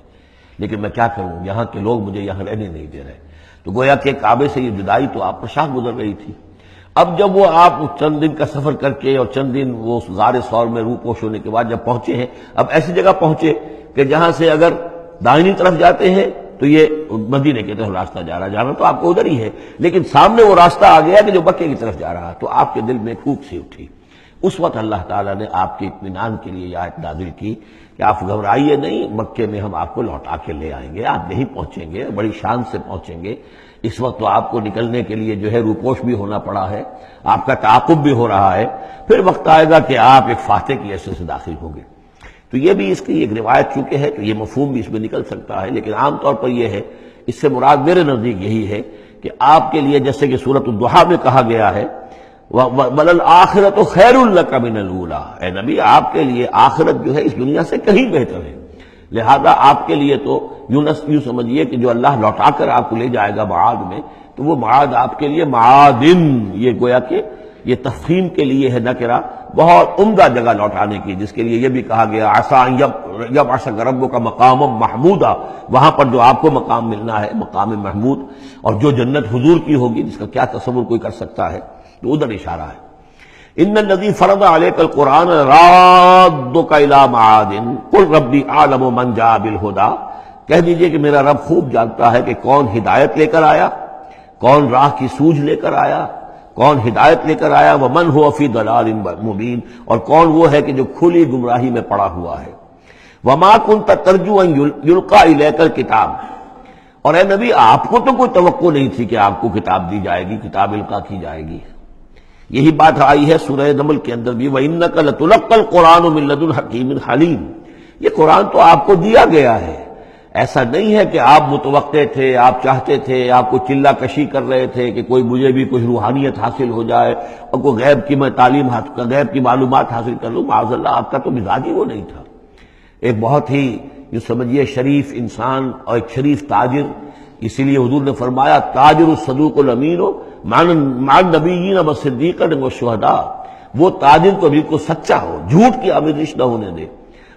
لیکن میں کیا کروں، یہاں کے لوگ مجھے یہاں رہنے نہیں دے رہے. تو گویا کہ کعبے سے یہ جدائی تو آپ پر شاہ گزر رہی تھی. اب جب وہ آپ چند دن کا سفر کر کے اور چند دن وہ غار ثور میں روپوش ہونے کے بعد جب پہنچے ہیں، اب ایسی جگہ پہنچے کہ جہاں سے اگر دائنی طرف جاتے ہیں تو یہ مدینے کی طرف راستہ جانا تو آپ کو ادھر ہی ہے، لیکن سامنے وہ راستہ آ گیا کہ جو مکے کی طرف جا رہا، تو آپ کے دل میں پھوک سی اٹھی. اس وقت اللہ تعالیٰ نے آپ کے اطمینان کے لیے یہ آیت نازل کی کہ آپ گھبرائیے نہیں، مکے میں ہم آپ کو لوٹا کے لے آئیں گے، آپ یہیں پہنچیں گے، بڑی شان سے پہنچیں گے. اس وقت تو آپ کو نکلنے کے لیے جو ہے روپوش بھی ہونا پڑا ہے، آپ کا تعاقب بھی ہو رہا ہے، پھر وقت آئے گا کہ آپ ایک فاتح کی حیثیت سے داخل ہوں گے. تو یہ بھی اس کی ایک روایت چونکہ ہے تو یہ مفہوم بھی اس میں نکل سکتا ہے، لیکن عام طور پر یہ ہے، اس سے مراد میرے نزدیک یہی ہے کہ آپ کے لیے جیسے کہ سورۃ الضحیٰ میں کہا گیا ہے وَلَلْآخِرَةُ خَيْرٌ لَكَ مِنَ الْأُولَىٰ، اے نبی آپ کے لیے آخرت جو ہے اس دنیا سے کہیں بہتر ہے. لہذا آپ کے لیے تو یوں سمجھیے کہ جو اللہ لوٹا کر آپ کو لے جائے گا معاد میں، تو وہ معاد آپ کے لیے معادن، یہ گویا کہ یہ تفخیم کے لیے ہے نکرہ، بہت عمدہ جگہ لوٹانے کی، جس کے لیے یہ بھی کہا گیا عسیٰ ان یبعثک ربک مقاما محمودا، وہاں پر جو آپ کو مقام ملنا ہے مقام محمود، اور جو جنت حضور کی ہوگی جس کا کیا تصور کوئی کر سکتا ہے، تو ادھر اشارہ ہے. ان الذی فرض علیک القرآن رادک الی معاد قل ربی اعلم من جاء بالہدی، کہہ دیجئے کہ میرا رب خوب جانتا ہے کہ کون ہدایت لے کر آیا، کون راہ کی سوجھ لے کر آیا، کون ہدایت لے کر آیا، ومن هو فی ضلال مبین، اور کون وہ ہے کہ جو کھلی گمراہی میں پڑا ہوا ہے. وما کنت ترجو ان یلقى الیک الکتاب، اور اے نبی آپ کو تو کوئی توقع نہیں تھی کہ آپ کو کتاب دی جائے گی، کتاب القا کی جائے گی. یہی بات آئی ہے سورہ نمل کے اندر بھی وَإِنَّكَ لَتُلَقَّى الْقُرْآنُ مِن لَّدُنْ حَكِيمٍ حَلِيمٍ، یہ قرآن تو آپ کو دیا گیا ہے، ایسا نہیں ہے کہ آپ متوقع تھے، آپ چاہتے تھے، آپ کو چلہ کشی کر رہے تھے کہ کوئی مجھے بھی کچھ روحانیت حاصل ہو جائے اور کوئی غیب کی میں تعلیم غیب کی معلومات حاصل کر لوں. معاذ اللہ، آپ کا تو مزاج ہی وہ نہیں تھا. ایک بہت ہی یہ سمجھیے شریف انسان اور ایک شریف تاجر، اسی لیے حضور نے فرمایا تاجر الصدوق الامین مع النبیین والصدیقین والشہداء، وہ تاجر تو بالکل سچا ہو، جھوٹ کی آمیزش نہ ہونے دے،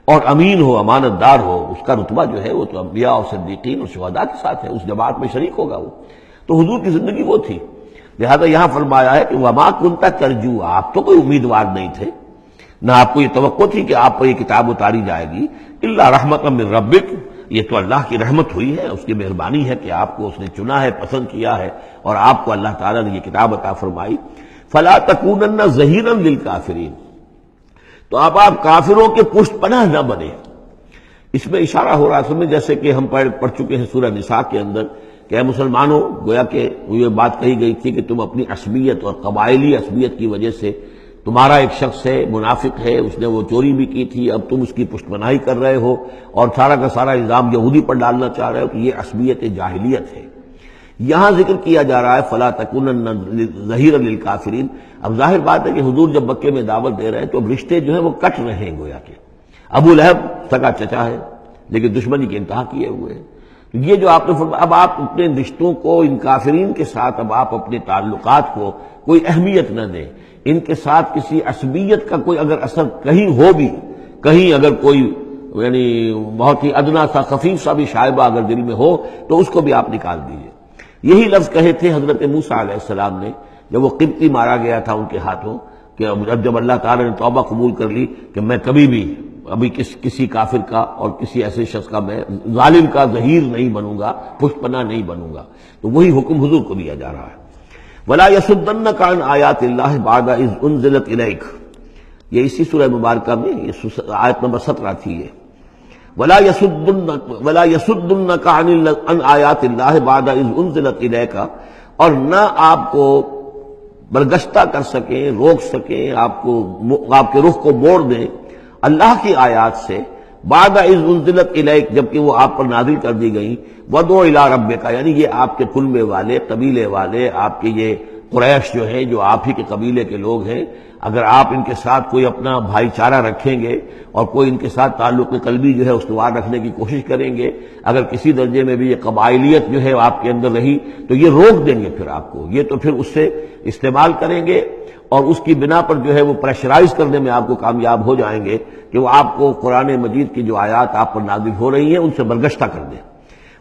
اور امین ہو، امانت دار ہو، اس کا رتبہ جو ہے وہ تو انبیاء اور صدیقین اور شہداء کے ساتھ ہے، اس جماعت میں شریک ہوگا وہ. تو حضور کی زندگی وہ تھی. لہذا یہاں فرمایا ہے کہ وما کنت ترجو، آپ تو کوئی امیدوار نہیں تھے، نہ آپ کو یہ توقع تھی کہ آپ پر یہ کتاب اتاری جائے گی، الا رحمۃ من ربک، یہ تو اللہ کی رحمت ہوئی ہے، اس کی مہربانی ہے کہ آپ کو اس نے چنا ہے، پسند کیا ہے، اور آپ کو اللہ تعالیٰ نے یہ کتاب عطا فرمائی۔ فلا تکونن ظہیرا للکافرین، تو آپ کافروں کے پشت پناہ نہ بنے۔ اس میں اشارہ ہو رہا ہے سمجھ، جیسے کہ ہم پڑھ چکے ہیں سورہ نساء کے اندر کہ اے مسلمانوں، گویا کہ یہ بات کہی گئی تھی کہ تم اپنی عصبیت اور قبائلی عصبیت کی وجہ سے، تمہارا ایک شخص ہے منافق ہے، اس نے وہ چوری بھی کی تھی، اب تم اس کی پشت پناہی کر رہے ہو اور سارا کا سارا الزام یہودی پر ڈالنا چاہ رہے ہو، کہ یہ عصبیت جاہلیت ہے۔ یہاں ذکر کیا جا رہا ہے فلا تکونن ظہیرا للکافرین۔ اب ظاہر بات ہے کہ حضور جب مکے میں دعوت دے رہے ہیں تو اب رشتے جو ہیں وہ کٹ رہے ہیں، گویا کہ ابو لہب سگا چچا ہے لیکن دشمنی کی انتہا کیے ہوئے ہیں۔ یہ جو آپ نے فرمایا، اب آپ اپنے رشتوں کو ان کافرین کے ساتھ، اب آپ اپنے تعلقات کو کوئی اہمیت نہ دیں، ان کے ساتھ کسی عصبیت کا کوئی اگر اثر کہیں ہو بھی، کہیں اگر کوئی یعنی بہت ہی ادنا سا خفیف سا بھی شائبہ اگر دل میں ہو تو اس کو بھی آپ نکال دیجئے۔ یہی لفظ کہے تھے حضرت موسیٰ علیہ السلام نے جب وہ قبطی مارا گیا تھا ان کے ہاتھوں، کہ جب اللہ تعالیٰ نے توبہ قبول کر لی کہ میں کبھی بھی ابھی کسی کافر کا اور کسی ایسے شخص کا، میں ظالم کا ظہیر نہیں بنوں گا، پشت پناہ نہیں بنوں گا، تو وہی حکم حضور کو دیا جا رہا ہے۔ وَلَا يَصُدَّنَّكَ عَنْ آيَاتِ اللَّهِ بَعْدَ إِذْ أُنزِلَتْ إِلَيْكَ، یہ اسی سورہ مبارکہ میں یہ آیت نمبر 17 تھی یہ۔ وَلَا يَصُدُّنَّكَ عَنْ آيَاتِ اللَّهِ بَعْدَ إِذْ أُنزِلَتْ إِلَيْكَ، اور نہ آپ کو برگشتہ کر سکیں، روک سکیں، آپ کے رخ کو موڑ دیں اللہ کی آیات سے، بعد اذ انزلت الیک، جبکہ وہ آپ پر نازل کر دی گئیں، ودعو الی ربک، یعنی یہ آپ کے کنبے والے، قبیلے والے، آپ کے یہ قریش جو ہیں، جو آپ ہی کے قبیلے کے لوگ ہیں، اگر آپ ان کے ساتھ کوئی اپنا بھائی چارہ رکھیں گے اور کوئی ان کے ساتھ تعلق قلبی جو ہے استوار رکھنے کی کوشش کریں گے، اگر کسی درجے میں بھی یہ قبائلیت جو ہے آپ کے اندر رہی تو یہ روک دیں گے پھر آپ کو، یہ تو پھر اس سے استعمال کریں گے اور اس کی بنا پر جو ہے وہ پریشرائز کرنے میں آپ کو کامیاب ہو جائیں گے کہ وہ آپ کو قرآن مجید کی جو آیات آپ پر نازل ہو رہی ہیں ان سے برگشتہ کر دیں۔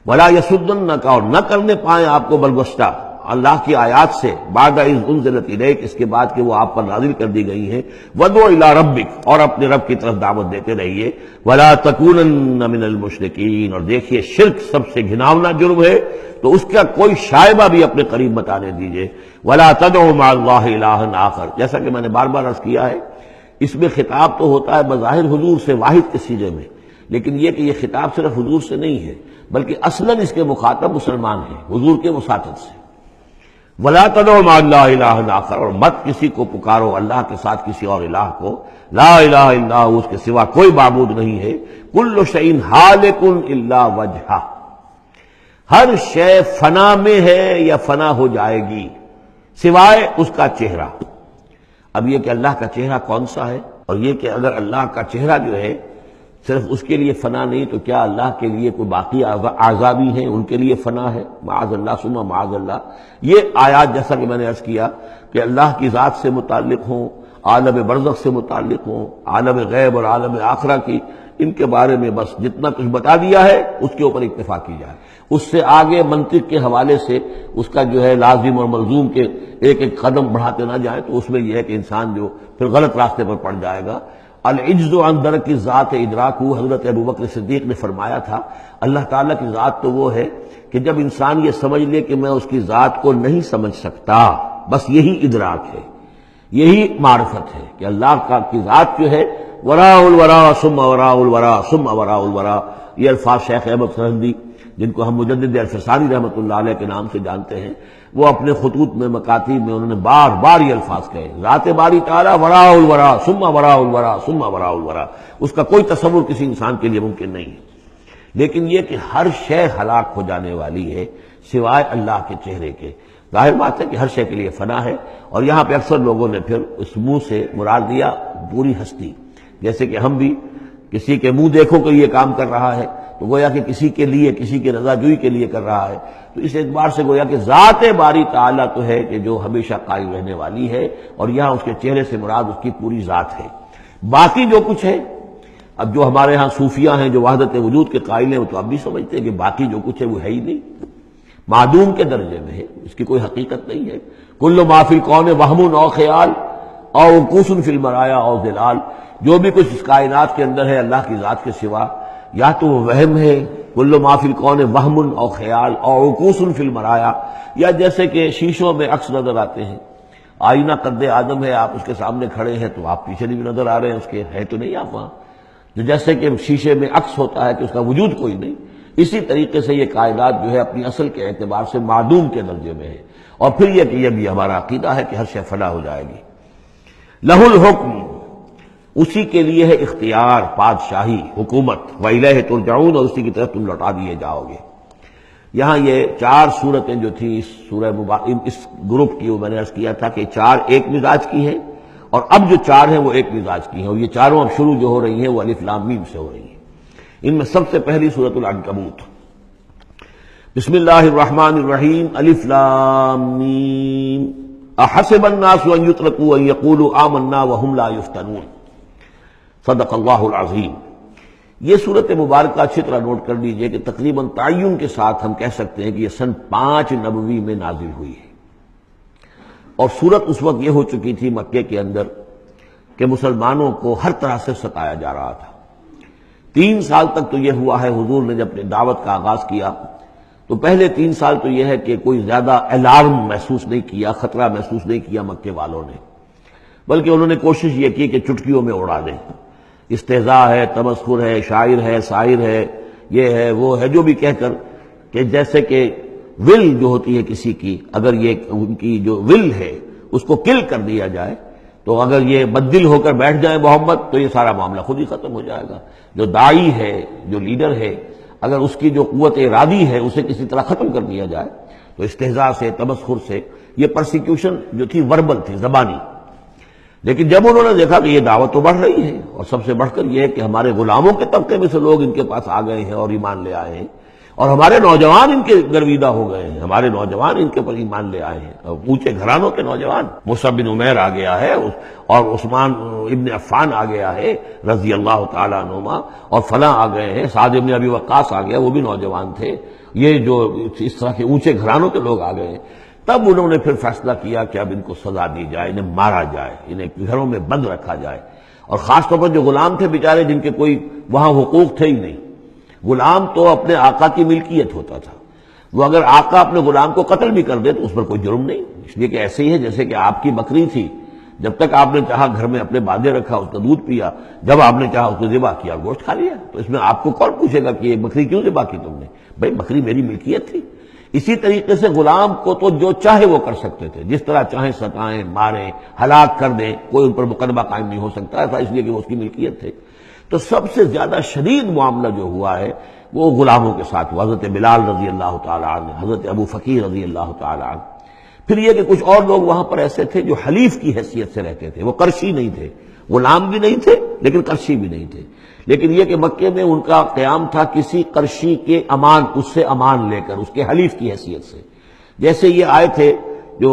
ولا یصدنک، اور نہ کرنے پائیں آپ کو برگشتہ اللہ کی آیات سے، بعد اذ انزلت الیک، اس کے بعد کہ وہ آپ پر نازل کر دی گئی ہیں، ودعو الی ربک، اور اپنے رب کی طرف دعوت دیتے رہیے، ولا تکونن من المشرکین، اور دیکھیے شرک سب سے گھناؤنا جرم ہے تو اس کا کوئی شائبہ بھی اپنے قریب مت آنے دیجیے۔ ولا تدعوا مع اللہ الہا آخر، جیسا کہ میں نے بار بار عرض کیا ہے، اس میں خطاب تو ہوتا ہے بظاہر حضور سے واحد کے سیغے میں، لیکن یہ کہ یہ خطاب صرف حضور سے نہیں ہے بلکہ اصلاً اس کے مخاطب مسلمان ہیں حضور کے وساطت سے۔ ولا تدعوا مع اللہ الہا آخر، اور مت کسی کو پکارو اللہ کے ساتھ کسی اور الہ کو، لا الہ الا ہو، اس کے سوا کوئی معبود نہیں ہے، کل شیء ہالک الا وجہہ، ہر شے فنا میں ہے یا فنا ہو جائے گی سوائے اس کا چہرہ۔ اب یہ کہ اللہ کا چہرہ کون سا ہے، اور یہ کہ اگر اللہ کا چہرہ جو ہے صرف اس کے لیے فنا نہیں تو کیا اللہ کے لیے کوئی باقی اعضاء بھی ہیں، ان کے لیے فنا ہے؟ معاذ اللہ ثم معاذ اللہ۔ یہ آیات جیسا کہ میں نے عرض کیا کہ اللہ کی ذات سے متعلق ہوں، عالم برزخ سے متعلق ہوں، عالم غیب اور عالم آخرہ کی، ان کے بارے میں بس جتنا کچھ بتا دیا ہے اس کے اوپر اکتفا کی جائے، اس سے آگے منطق کے حوالے سے اس کا جو ہے لازم اور ملزوم کے ایک ایک قدم بڑھاتے نہ جائیں تو اس میں یہ ہے کہ انسان جو پھر غلط راستے پر پڑ جائے گا۔ العجز عن درک ذات ادراک، حضرت ابوبکر صدیق نے فرمایا تھا اللہ تعالیٰ کی ذات تو وہ ہے کہ جب انسان یہ سمجھ لے کہ میں اس کی ذات کو نہیں سمجھ سکتا، بس یہی ادراک ہے، یہی معرفت ہے کہ اللہ کی ذات جو ہے وراء الورا ثم وراء الورا ثم وراء الورا۔ یہ الفاظ شیخ احمد سرہندی، جن کو ہم مجدد الفسانی رحمۃ اللہ علیہ کے نام سے جانتے ہیں، وہ اپنے خطوط میں مکاتیب میں انہوں نے بار بار یہ الفاظ کہے، ذات باری تعالیٰ وراء الورا ثم وراء الورا ثم وراء الورا، اس کا کوئی تصور کسی انسان کے لیے ممکن نہیں ہے۔ لیکن یہ کہ ہر شے ہلاک ہو جانے والی ہے سوائے اللہ کے چہرے کے، ظاہر بات ہے کہ ہر شے کے لیے فنا ہے، اور یہاں پہ اکثر لوگوں نے پھر اس منہ سے مراد دیا پوری ہستی، جیسے کہ ہم بھی کسی کے منہ دیکھو کہ یہ کام کر رہا ہے تو گویا کہ کسی کے لیے، کسی کے رضا جوئی کے لیے کر رہا ہے، تو اس اعتبار سے گویا کہ ذات باری تعالیٰ تو ہے کہ جو ہمیشہ قائم رہنے والی ہے، اور یہاں اس کے چہرے سے مراد اس کی پوری ذات ہے۔ باقی جو کچھ ہے، اب جو ہمارے ہاں صوفیہ ہیں جو وحدت وجود کے قائل ہیں، وہ تو اب بھی سمجھتے ہیں کہ باقی جو کچھ ہے وہ ہے ہی نہیں، معدوم کے درجے میں ہے، اس کی کوئی حقیقت نہیں ہے۔ کل ما فی الکون وہم او خیال او وقوف فی المرایا او ظلال، جو بھی کچھ اس کائنات کے اندر ہے اللہ کی ذات کے سوا یا تو وہ وہم ہے کل ما فی الکون وہم او خیال او عکوس فی المرایا، یا جیسے کہ شیشوں میں عکس نظر آتے ہیں، آئینہ قد آدم ہے، آپ اس کے سامنے کھڑے ہیں تو آپ پیچھے بھی نظر آ رہے ہیں اس کے، ہے تو نہیں آپ وہاں، جو جیسے کہ شیشے میں عکس ہوتا ہے کہ اس کا وجود کوئی نہیں، اسی طریقے سے یہ کائنات جو ہے اپنی اصل کے اعتبار سے معدوم کے درجے میں ہے۔ اور پھر یہ کہ یہ بھی ہمارا عقیدہ ہے کہ ہر شے فنا ہو جائے گی۔ لہ الحکم، اسی کے لیے ہے اختیار، بادشاہی، حکومت، وَإِلَيْهِ تُرْجَعُونَ، اور اسی کی طرف تم لوٹا دیے جاؤ گے۔ یہاں یہ 4 صورتیں جو تھیں اس سورہ اس گروپ کی، وہ میں نے عرض کیا تھا کہ 4 ایک مزاج کی ہیں، اور اب جو 4 ہیں وہ ایک مزاج کی ہیں، اور یہ چاروں اب شروع جو ہو رہی ہیں وہ الف لام میم سے ہو رہی ہیں۔ ان میں سب سے پہلی سورۃ العنکبوت، بسم اللہ الرحمن الرحیم، الف لام میم، احسب الناس ان یترکوا ان یقولوا آمنا وهم لا یفتنون، صدق اللہ العظیم۔ یہ صورت مبارکہ اچھی طرح نوٹ کر لیجئے کہ تقریباً تعین کے ساتھ ہم کہہ سکتے ہیں کہ یہ سن 5 نبوی میں نازل ہوئی ہے، اور صورت اس وقت یہ ہو چکی تھی مکے کے اندر کہ مسلمانوں کو ہر طرح سے ستایا جا رہا تھا۔ 3 سال تک تو یہ ہوا ہے، حضور نے جب اپنے دعوت کا آغاز کیا تو پہلے 3 سال تو یہ ہے کہ کوئی زیادہ الارم محسوس نہیں کیا، خطرہ محسوس نہیں کیا مکے والوں نے، بلکہ انہوں نے کوشش یہ کی کہ چٹکیوں میں اڑا دیں، استہزاء ہے، تمسخر ہے، شاعر ہے، ساحر ہے، یہ ہے وہ ہے، جو بھی کہہ کر کہ جیسے کہ ول جو ہوتی ہے کسی کی، اگر یہ ان کی جو ول ہے اس کو کل کر دیا جائے تو اگر یہ بددل ہو کر بیٹھ جائے محمد تو یہ سارا معاملہ خود ہی ختم ہو جائے گا۔ جو داعی ہے، جو لیڈر ہے، اگر اس کی جو قوت ارادی ہے اسے کسی طرح ختم کر دیا جائے تو استہزاء سے، تمسخر سے، یہ پرسیکیوشن جو تھی وربل تھی، زبانی۔ لیکن جب انہوں نے دیکھا کہ یہ دعوت تو بڑھ رہی ہے، اور سب سے بڑھ کر یہ ہے کہ ہمارے غلاموں کے طبقے میں سے لوگ ان کے پاس آ گئے ہیں اور ایمان لے آئے ہیں، اور ہمارے نوجوان ان کے گرویدہ ہو گئے ہیں، ہمارے نوجوان ان کے پر ایمان لے آئے ہیں، اور اونچے گھرانوں کے نوجوان، مصعب بن عمیر آ گیا ہے، اور عثمان ابن عفان آ گیا ہے رضی اللہ تعالیٰ عنہما، اور فلاں آ گئے ہیں، سعد ابن ابی وقاص آ گیا، وہ بھی نوجوان تھے، یہ جو اس طرح کے اونچے گھرانوں کے لوگ آ گئے ہیں۔ تب انہوں نے پھر فیصلہ کیا کہ اب ان کو سزا دی جائے، انہیں مارا جائے، انہیں گھروں میں بند رکھا جائے، اور خاص طور پر جو غلام تھے بیچارے، جن کے کوئی وہاں حقوق تھے ہی نہیں۔ غلام تو اپنے آقا کی ملکیت ہوتا تھا، وہ اگر آقا اپنے غلام کو قتل بھی کر دے تو اس پر کوئی جرم نہیں، اس لیے کہ ایسے ہی ہے جیسے کہ آپ کی بکری تھی، جب تک آپ نے چاہا گھر میں اپنے باندھے رکھا، اس کا دودھ پیا، جب آپ نے چاہا اس کو ذبح کیا، گوشت کھا لیا، تو اس میں آپ کو کون پوچھے گا کہ یہ بکری کیوں ذبح کی تم نے؟ بھائی بکری میری ملکیت تھی۔ اسی طریقے سے غلام کو تو جو چاہے وہ کر سکتے تھے، جس طرح چاہیں ستائیں، ماریں، ہلاک کر دیں، کوئی ان پر مقدمہ قائم نہیں ہو سکتا تھا، اس لیے کہ وہ اس کی ملکیت تھے۔ تو سب سے زیادہ شدید معاملہ جو ہوا ہے وہ غلاموں کے ساتھ ہوا، حضرت بلال رضی اللہ تعالیٰ عنہ، حضرت ابو فقیر رضی اللہ تعالیٰ عنہ۔ پھر یہ کہ کچھ اور لوگ وہاں پر ایسے تھے جو حلیف کی حیثیت سے رہتے تھے، وہ قرشی نہیں تھے، غلام بھی نہیں تھے لیکن قرشی بھی نہیں تھے، لیکن یہ کہ مکے میں ان کا قیام تھا کسی قرشی کے امان، اس سے امان لے کر، اس کے حلیف کی حیثیت سے۔ جیسے یہ آئے تھے جو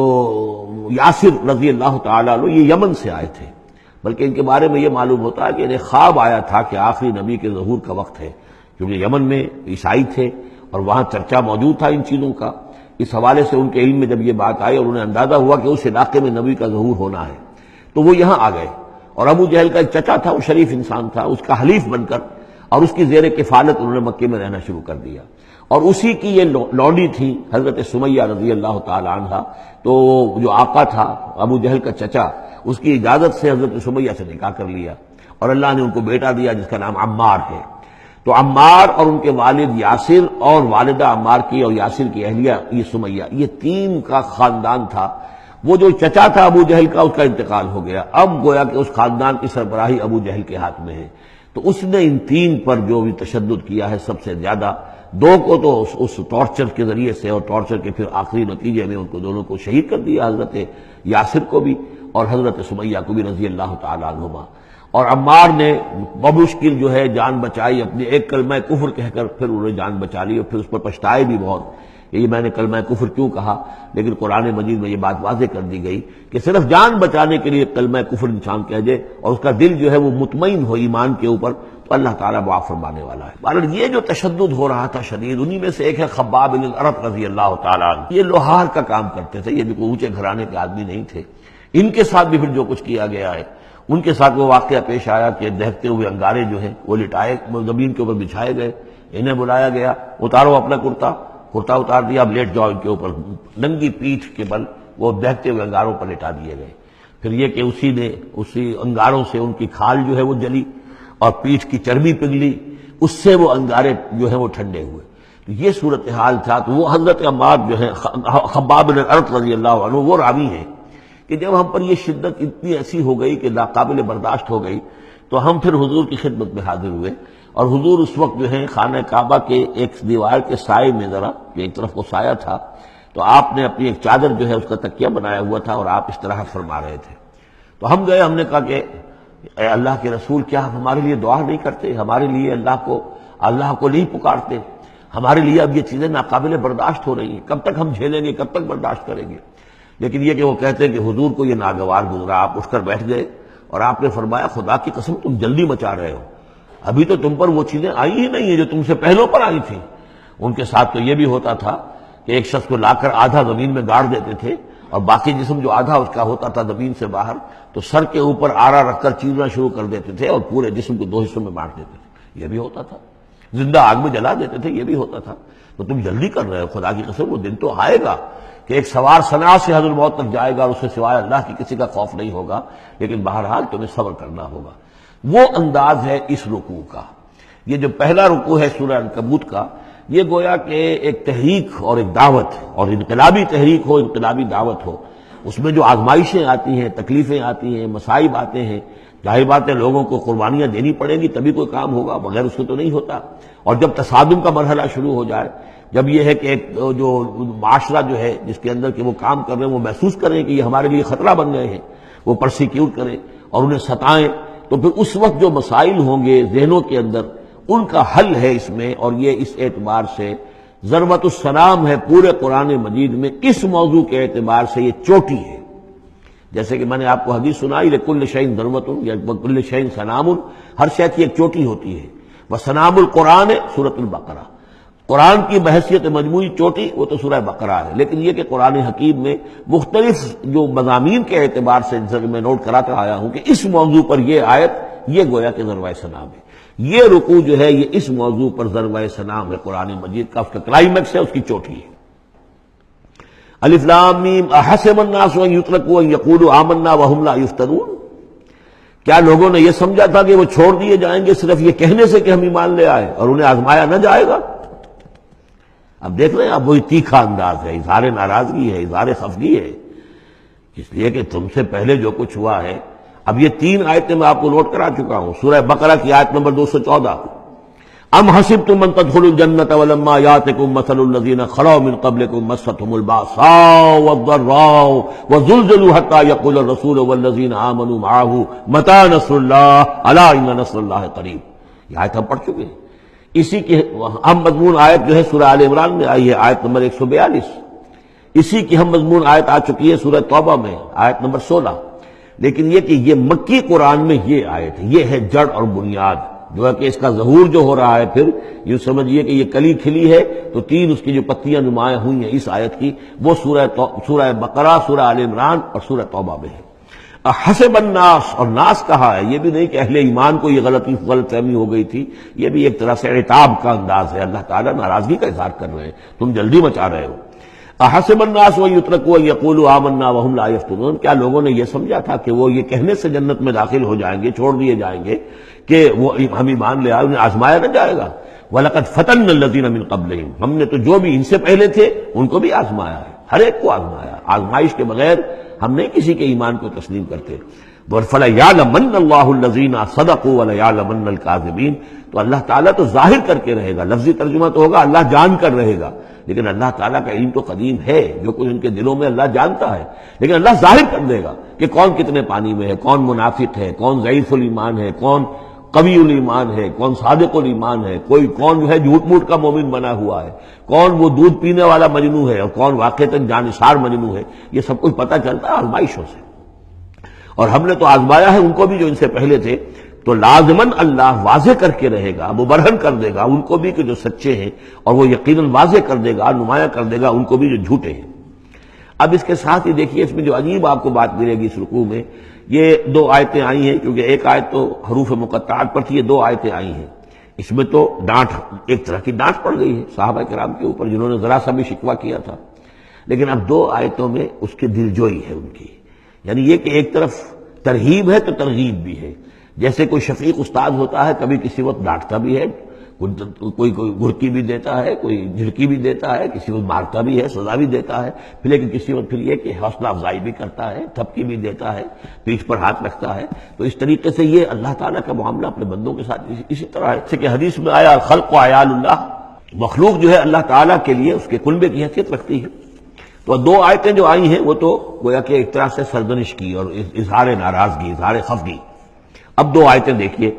یاسر رضی اللہ تعالیٰ عنہ، یہ یمن سے آئے تھے، بلکہ ان کے بارے میں یہ معلوم ہوتا ہے کہ انہیں خواب آیا تھا کہ آخری نبی کے ظہور کا وقت ہے، کیونکہ یمن میں عیسائی تھے اور وہاں چرچا موجود تھا ان چیزوں کا۔ اس حوالے سے ان کے علم میں جب یہ بات آئی اور انہیں اندازہ ہوا کہ اس علاقے میں نبی کا ظہور ہونا ہے تو وہ یہاں آ گئے، اور ابو جہل کا ایک چچا تھا، وہ شریف انسان تھا، اس کا حلیف بن کر اور اس کی زیر کفالت انہوں نے مکے میں رہنا شروع کر دیا، اور اسی کی یہ لونڈی تھی حضرت سمیہ رضی اللہ تعالی عنہ۔ تو جو آقا تھا ابو جہل کا چچا، اس کی اجازت سے حضرت سمیہ سے نکاح کر لیا، اور اللہ نے ان کو بیٹا دیا جس کا نام عمار ہے۔ تو عمار اور ان کے والد یاسر اور والدہ عمار کی اور یاسر کی اہلیہ یہ سمیہ، یہ 3 کا خاندان تھا۔ وہ جو چچا تھا ابو جہل کا، اس کا انتقال ہو گیا، اب گویا کہ اس خاندان کی سربراہی ابو جہل کے ہاتھ میں ہے۔ تو اس نے ان 3 پر جو بھی تشدد کیا ہے سب سے زیادہ، 2 کو تو اس ٹارچر کے ذریعے سے، اور ٹارچر کے پھر آخری نتیجے میں ان کو دونوں کو شہید کر دیا، حضرت یاسر کو بھی اور حضرت سمیہ کو بھی رضی اللہ تعالیٰ عنہما۔ اور عمار نے بمشکل جو ہے جان بچائی، اپنے ایک کلمہ کفر کہہ کر پھر انہوں نے جان بچا لی، اور پھر اس پر پچھتائے بھی بہت کہ یہ میں نے کلمہ کفر کیوں کہا، لیکن قرآن مجید میں یہ بات واضح کر دی گئی کہ صرف جان بچانے کے لیے کلمہ کفر انسان کہہ دے اور اس کا دل جو ہے وہ مطمئن ہو ایمان کے اوپر، تو اللہ تعالیٰ معاف فرمانے والا ہے۔ بہرحال یہ جو تشدد ہو رہا تھا شدید، انہی میں سے ایک ہے خباب بن الارت رضی اللہ تعالیٰ عنہ۔ یہ لوہار کا کام کرتے تھے، یہ بھی کوئی اونچے گھرانے کے آدمی نہیں تھے۔ ان کے ساتھ بھی پھر جو کچھ کیا گیا ہے، ان کے ساتھ وہ واقعہ پیش آیا کہ دہتے ہوئے انگارے جو ہیں وہ لٹائے، زمین کے اوپر بچھائے گئے، انہیں بلایا گیا، اتارو اپنا کرتا اتار دیا، اب لیٹ جاؤ ان کے اوپر، ننگی پیٹھ کے بل وہ دہتے ہوئے انگاروں پر لٹا دیے گئے۔ پھر یہ کہ اسی انگاروں سے ان کی کھال جو ہے وہ جلی اور پیٹھ کی چربی پگھلی، اس سے وہ انگارے جو ہیں وہ ٹھنڈے ہوئے۔ تو یہ صورتحال تھا۔ تو وہ حضرت عمار جو ہے خباب بن الارت رضی اللہ عنہ وہ راوی ہیں کہ جب ہم پر یہ شدت اتنی ایسی ہو گئی کہ ناقابل برداشت ہو گئی تو ہم پھر حضور کی خدمت میں حاضر ہوئے، اور حضور اس وقت جو ہے خانہ کعبہ کے ایک دیوار کے سائے میں ذرا جو ایک طرف وہ سایہ تھا، تو آپ نے اپنی ایک چادر جو ہے اس کا تکیہ بنایا ہوا تھا اور آپ استراحت فرما رہے تھے۔ تو ہم گئے، ہم نے کہا کہ اے اللہ کے رسول، کیا آپ ہمارے لیے دعا نہیں کرتے، ہمارے لیے اللہ کو نہیں پکارتے؟ ہمارے لیے اب یہ چیزیں ناقابل برداشت ہو رہی ہیں، کب تک ہم جھیلیں گے، کب تک برداشت کریں گے؟ لیکن یہ کہ وہ کہتے ہیں کہ حضور کو یہ ناگوار گزرا، آپ اٹھ کر بیٹھ گئے اور آپ نے فرمایا خدا کی قسم تم جلدی مچا رہے ہو، ابھی تو تم پر وہ چیزیں آئی ہی نہیں ہیں جو تم سے پہلوں پر آئی تھیں۔ ان کے ساتھ تو یہ بھی ہوتا تھا کہ ایک شخص کو لا کر آدھا زمین میں گاڑ دیتے تھے اور باقی جسم جو آدھا اس کا ہوتا تھا زمین سے باہر، تو سر کے اوپر آرا رکھ کر چیرنا شروع کر دیتے تھے اور پورے جسم کو دو حصوں میں بانٹ دیتے تھے، یہ بھی ہوتا تھا۔ زندہ آگ میں جلا دیتے تھے، یہ بھی ہوتا تھا۔ تو تم جلدی کر رہے ہو، خدا کی قسم وہ دن تو آئے گا کہ ایک سوار صنعا سے حضرت موت تک جائے گا اور اس سے سوائے اللہ کی کسی کا خوف نہیں ہوگا، لیکن بہرحال تمہیں صبر کرنا ہوگا۔ وہ انداز ہے اس رکوع کا۔ یہ جو پہلا رکوع ہے سورہ عنکبوت کا، یہ گویا کہ ایک تحریک اور ایک دعوت، اور انقلابی تحریک ہو، انقلابی دعوت ہو، اس میں جو آزمائشیں آتی ہیں، تکلیفیں آتی ہیں، مصائب آتے ہیں، ظاہر بات ہے لوگوں کو قربانیاں دینی پڑیں گی تبھی کوئی کام ہوگا، بغیر اس کے تو نہیں ہوتا۔ اور جب تصادم کا مرحلہ شروع ہو جائے، جب یہ ہے کہ ایک جو معاشرہ جو ہے جس کے اندر کہ وہ کام کر رہے ہیں وہ محسوس کریں کہ یہ ہمارے لیے خطرہ بن گئے ہیں، وہ پرسیکیوٹ کریں اور انہیں ستائیں، تو پھر اس وقت جو مسائل ہوں گے ذہنوں کے اندر ان کا حل ہے اس میں۔ اور یہ اس اعتبار سے ضربۃ السلام ہے پورے قرآن مجید میں، اس موضوع کے اعتبار سے یہ چوٹی ہے۔ جیسے کہ میں نے آپ کو حدیث سنائی لکل شیء ضربۃ یا لکل شیء سنام، ہر شے کی ایک چوٹی ہوتی ہے۔ وسنام القرآن سورۃ البقرہ، قرآن کی بحیثیت مجموعی چوٹی وہ تو سورہ بقرہ ہے، لیکن یہ کہ قرآن حکیم میں مختلف جو مضامین کے اعتبار سے میں نوٹ کراتا آیا ہوں کہ اس موضوع پر یہ آیت یہ گویا کہ ضربہ سنام ہے، یہ رکوع جو ہے یہ اس موضوع پر ضربہ سنام ہے قرآن مجید کا، اس کا کلائمیکس ہے، اس کی چوٹی ہے۔ الف لام میم احسب الناس ان یترکوا ان یقولوا آمنا وهم لا یفتنون، کیا لوگوں نے یہ سمجھا تھا کہ وہ چھوڑ دیے جائیں گے صرف یہ کہنے سے کہ ہم ایمان لے آئے اور انہیں آزمایا نہ جائے گا؟ اب دیکھ رہے ہیں، اب وہی تیکھا انداز ہے، اظہار ناراضگی ہے، اظہار خفگی ہے، اس لیے کہ تم سے پہلے جو کچھ ہوا ہے۔ اب یہ 3 آیتیں میں آپ کو نوٹ کرا چکا ہوں، سورہ بقرہ کی آیت نمبر 214، ام حسبتم ان تدخلوا الجنة ولما يأتكم مثل الذين خلوا من قبلكم مستهم البأساء والضراء وزلزلوا حتى يقول الرسول والذين آمنوا معه متى نصر الله ألا إن نصر الله قريب۔ یہ آیت ہم پڑھ چکے ہیں۔ اسی کی ہم مضمون آیت جو ہے سورہ آل عمران میں آئی ہے، آیت نمبر 142۔ اسی کی ہم مضمون آیت آ چکی ہے سورہ توبہ میں، آیت نمبر 16۔ لیکن یہ کہ یہ مکی قرآن میں یہ آیت ہے، یہ ہے جڑ اور بنیاد، جو ہے کہ اس کا ظہور جو ہو رہا ہے، پھر یہ سمجھیے کہ یہ کلی کھلی ہے تو 3 اس کی جو پتیاں نمایاں ہوئی ہیں اس آیت کی، وہ سورہ بقرہ، سورہ آل عمران اور سورہ توبہ میں ہے۔ حسب الناس، اور ناس کہا ہے، یہ بھی نہیں کہ اہل ایمان کو یہ غلط فہمی ہو گئی تھی، یہ بھی ایک طرح سے عتاب کا انداز ہے، اللہ تعالیٰ ناراضگی کا اظہار کر رہے ہیں، تم جلدی مچا رہے ہو۔ احسب الناس ان یترکوا ان یقولوا آمنا وهم لا یفتنون، کیا لوگوں نے یہ سمجھا تھا کہ وہ یہ کہنے سے جنت میں داخل ہو جائیں گے، چھوڑ دیے جائیں گے کہ وہ ہم ایمان لے آئے، انہیں آزمایا نہ جائے گا؟ وَلَقَدْ فَتَنَّا الَّذِينَ مِن قَبْلِهِمْ، ہم نے تو جو بھی ان سے پہلے تھے ان کو بھی آزمایا ہے، ہر ایک کو آزمایا، آزمائش کے بغیر ہم نہیں کسی کے ایمان کو تسلیم کرتے۔ فَلَيَعْلَمَنَّ اللَّهُ الَّذِينَ صَدَقُوا وَلَيَعْلَمَنَّ الْكَاذِبِينَ، تو اللہ تعالیٰ تو ظاہر کر کے رہے گا، لفظی ترجمہ تو ہوگا اللہ جان کر رہے گا، لیکن اللہ تعالیٰ کا علم تو قدیم ہے، جو کچھ ان کے دلوں میں اللہ جانتا ہے، لیکن اللہ ظاہر کر دے گا کہ کون کتنے پانی میں ہے، کون منافق ہے، کون ضعیف الایمان ہے، کون قوی الایمان ہے، کون صادق الایمان ہے، کون جو ہے جھوٹ موٹ کا مومن بنا ہوا ہے، کون وہ دودھ پینے والا مجنو ہے اور کون واقعتاً جانثار مجنو ہے، یہ سب کچھ پتہ چلتا ہے آزمائشوں سے۔ اور ہم نے تو آزمایا ہے ان کو بھی جو ان سے پہلے تھے، تو لازماً اللہ واضح کر کے رہے گا، مبرہن کر دے گا ان کو بھی کہ جو سچے ہیں، اور وہ یقیناً واضح کر دے گا، نمایاں کر دے گا ان کو بھی جو جھوٹے ہیں۔ اب اس کے ساتھ ہی دیکھیے اس میں جو عجیب آپ کو بات ملے گی اس رکوع میں، یہ 2 آیتیں آئی ہیں، کیونکہ ایک آیت تو حروف مقطعات پر تھی، یہ 2 آیتیں آئی ہیں۔ اس میں تو ڈانٹ، ایک طرح کی ڈانٹ پڑ گئی ہے صحابہ کرام کے اوپر جنہوں نے ذرا سا بھی شکوہ کیا تھا، لیکن اب 2 آیتوں میں اس کی دلجوئی ہے ان کی، یعنی یہ کہ ایک طرف ترغیب ہے تو ترغیب بھی ہے، جیسے کوئی شفیق استاد ہوتا ہے کبھی کسی وقت ڈانٹتا بھی ہے، کوئی گھرکی بھی دیتا ہے، کوئی جھڑکی بھی دیتا ہے، کسی وقت مارتا بھی ہے، سزا بھی دیتا ہے، پھر لیکن کسی وقت پھر یہ کہ حوصلہ افزائی بھی کرتا ہے، تھپکی بھی دیتا ہے، پیٹھ پر ہاتھ رکھتا ہے۔ تو اس طریقے سے یہ اللہ تعالیٰ کا معاملہ اپنے بندوں کے ساتھ اسی طرح ہے، جیسے کہ حدیث میں آیا الخلق عیال اللہ، مخلوق جو ہے اللہ تعالیٰ کے لیے اس کے کنبے کی حیثیت رکھتی ہے۔ تو 2 آیتیں جو آئی ہیں وہ تو گویا کہ ایک طرح سے سرزنش کی اور اظہار ناراضگی، اظہار خفگی۔ اب 2 آیتیں دیکھیے،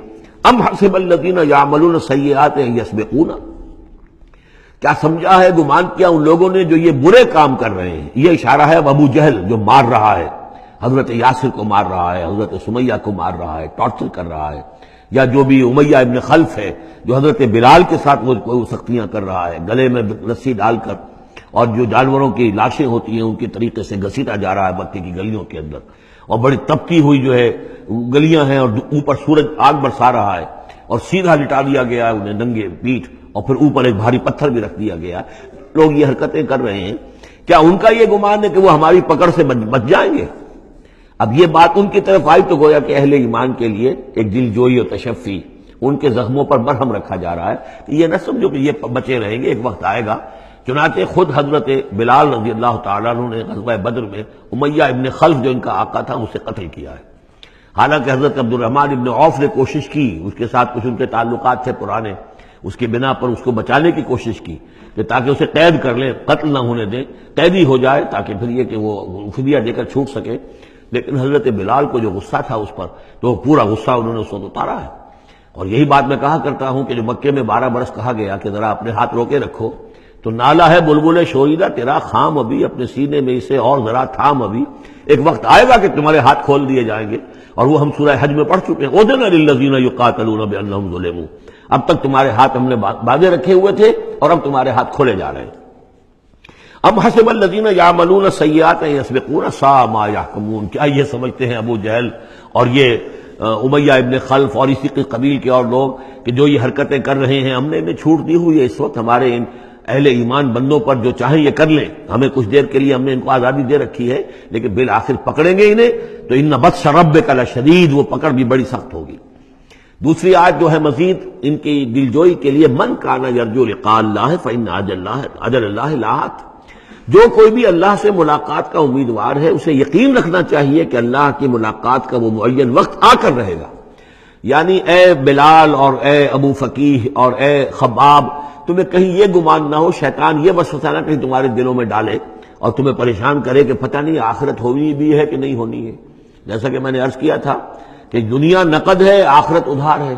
ام حسب الذین یعملون السیئات ان یسبقونا، کیا سمجھا ہے، گمان کیا ان لوگوں نے جو یہ برے کام کر رہے ہیں، یہ اشارہ ہے ابو جہل جو مار رہا ہے، حضرت یاسر کو مار رہا ہے، حضرت سمیہ کو مار رہا ہے، ٹارچر کر رہا ہے، یا جو بھی امیہ ابن خلف ہے جو حضرت بلال کے ساتھ وہ سختیاں کر رہا ہے، گلے میں رسی ڈال کر، اور جو جانوروں کی لاشیں ہوتی ہیں ان کے طریقے سے گھسیٹا جا رہا ہے مکے کی گلیوں کے اندر، اور بڑی تپتی ہوئی جو ہے گلیاں ہیں اور اوپر سورج آگ برسا رہا ہے، اور سیدھا لٹا دیا گیا ہے انہیں ننگے پیٹھ، اور پھر اوپر ایک بھاری پتھر بھی رکھ دیا گیا۔ لوگ یہ حرکتیں کر رہے ہیں، کیا ان کا یہ گمان ہے کہ وہ ہماری پکڑ سے بچ جائیں گے؟ اب یہ بات ان کی طرف آئی تو گویا کہ اہل ایمان کے لیے ایک دل جوئی اور تشفی، ان کے زخموں پر مرہم رکھا جا رہا ہے کہ یہ نہ سمجھو کہ یہ بچے رہیں گے، ایک وقت آئے گا۔ چنانچہ خود حضرت بلال رضی اللہ تعالیٰ عنہ نے غزوہ بدر میں امیہ ابن خلف جو ان کا آقا تھا اسے قتل کیا ہے، حالانکہ حضرت عبد الرحمن ابن عوف نے کوشش کی، اس کے ساتھ کچھ ان کے تعلقات تھے پرانے، اس کی بنا پر اس کو بچانے کی کوشش کی کہ تاکہ اسے قید کر لیں، قتل نہ ہونے دیں، قیدی ہو جائے تاکہ پھر یہ کہ وہ فدیہ دے کر چھوٹ سکے، لیکن حضرت بلال کو جو غصہ تھا اس پر، تو پورا غصہ انہوں نے اس وقت اتارا ہے۔ اور یہی بات میں کہا کرتا ہوں کہ جو مکے میں 12 برس کہا گیا کہ ذرا اپنے ہاتھ روکے رکھو، تو نالا ہے بلبل شوریدہ تیرا خام ابھی، اپنے سینے میں اسے اور ذرا تھام ابھی، ایک وقت آئے گا کہ تمہارے ہاتھ کھول دیے جائیں گے، اور وہ ہم سورہ حج میں پڑھ چکے ہیں، اذن للذین یقاتلون بانہم ظلموا، اب تک تمہارے ہاتھ ہم نے باندھے رکھے ہوئے تھے اور اب تمہارے ہاتھ کھولے جا رہے ہیں۔ ام حسب الذین یعملون السیئات ان یسبقونا ساء ما یحکمون، کیا یہ سمجھتے ہیں ابو جہل اور یہ امیہ ابن خلف اور اسی کے قبیل کے اور لوگ کہ جو یہ حرکتیں کر رہے ہیں ہم نے انہیں چھوٹ دی ہوئی ہے، اس وقت ہمارے ان اہل ایمان بندوں پر جو چاہیں یہ کر لیں، ہمیں کچھ دیر کے لیے ہم نے ان کو آزادی دے رکھی ہے، لیکن بالآخر پکڑیں گے انہیں تو ان بطش ربک لشدید، وہ پکڑ بھی بڑی سخت ہوگی۔ دوسری آیت جو ہے مزید ان کی دلجوئی کے لیے، من کان یرجو لقاء اللہ فإن اجل اللہ لآت، جو کوئی بھی اللہ سے ملاقات کا امیدوار ہے اسے یقین رکھنا چاہیے کہ اللہ کی ملاقات کا وہ معین وقت آ کر رہے گا۔ یعنی اے بلال اور اے ابو فقیہ اور اے خباب، تمہیں کہیں یہ گمان نہ ہو، شیطان یہ وسوسہ نہ کہیں تمہارے دلوں میں ڈالے اور تمہیں پریشان کرے کہ پتہ نہیں آخرت ہونی بھی ہے کہ نہیں ہونی ہے۔ جیسا کہ میں نے عرض کیا تھا کہ دنیا نقد ہے، آخرت ادھار ہے۔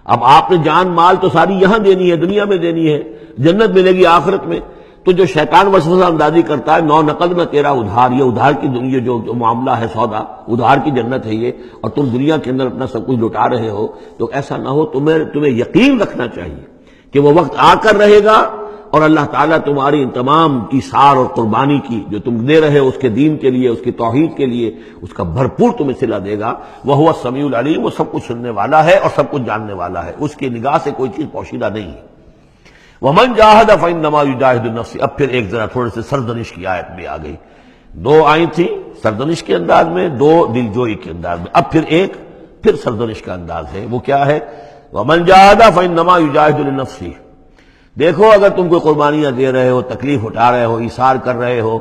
اب آپ نے جان مال تو ساری یہاں دینی ہے، دنیا میں دینی ہے، جنت ملے گی آخرت میں، تو جو شیطان وسوسہ اندازی کرتا ہے نو نقد میں تیرا ادھار، یہ ادھار کی دنیا جو معاملہ ہے، سودا ادھار کی جنت ہے یہ، اور تم دنیا کے اندر اپنا سب کچھ لٹا رہے ہو، تو ایسا نہ ہو، تمہیں یقین رکھنا چاہیے کہ وہ وقت آ کر رہے گا اور اللہ تعالیٰ تمہاری ان تمام ایثار اور قربانی کی جو تم دے رہے ہو اس کے دین کے لیے، اس کی توحید کے لیے، اس کا بھرپور تمہیں صلہ دے گا۔ وَهُوَ السَّمِيعُ الْعَلِيمُ، وہ سب کچھ سننے والا ہے اور سب کچھ جاننے والا ہے، اس کی نگاہ سے کوئی چیز پوشیدہ نہیں ہے۔ وَمَنْ جَاهَدَ فَإِنَّمَا يُجَاهِدُ نَفْسَهُ، اب پھر ایک ذرا تھوڑے سے سرزنش کی آیت بھی آ گئی، 2 آئی تھی سرزنش کے انداز میں، 2 دلجوئی کے انداز میں، اب پھر سرزنش کا انداز ہے، وہ کیا ہے؟ وَمَنْ جَاهَدَ فَإِنَّمَا يُجَاهِدُ لِنَفْسِهِ، دیکھو اگر تم کوئی قربانیاں دے رہے ہو، تکلیف اٹھا رہے ہو، ایثار کر رہے ہو،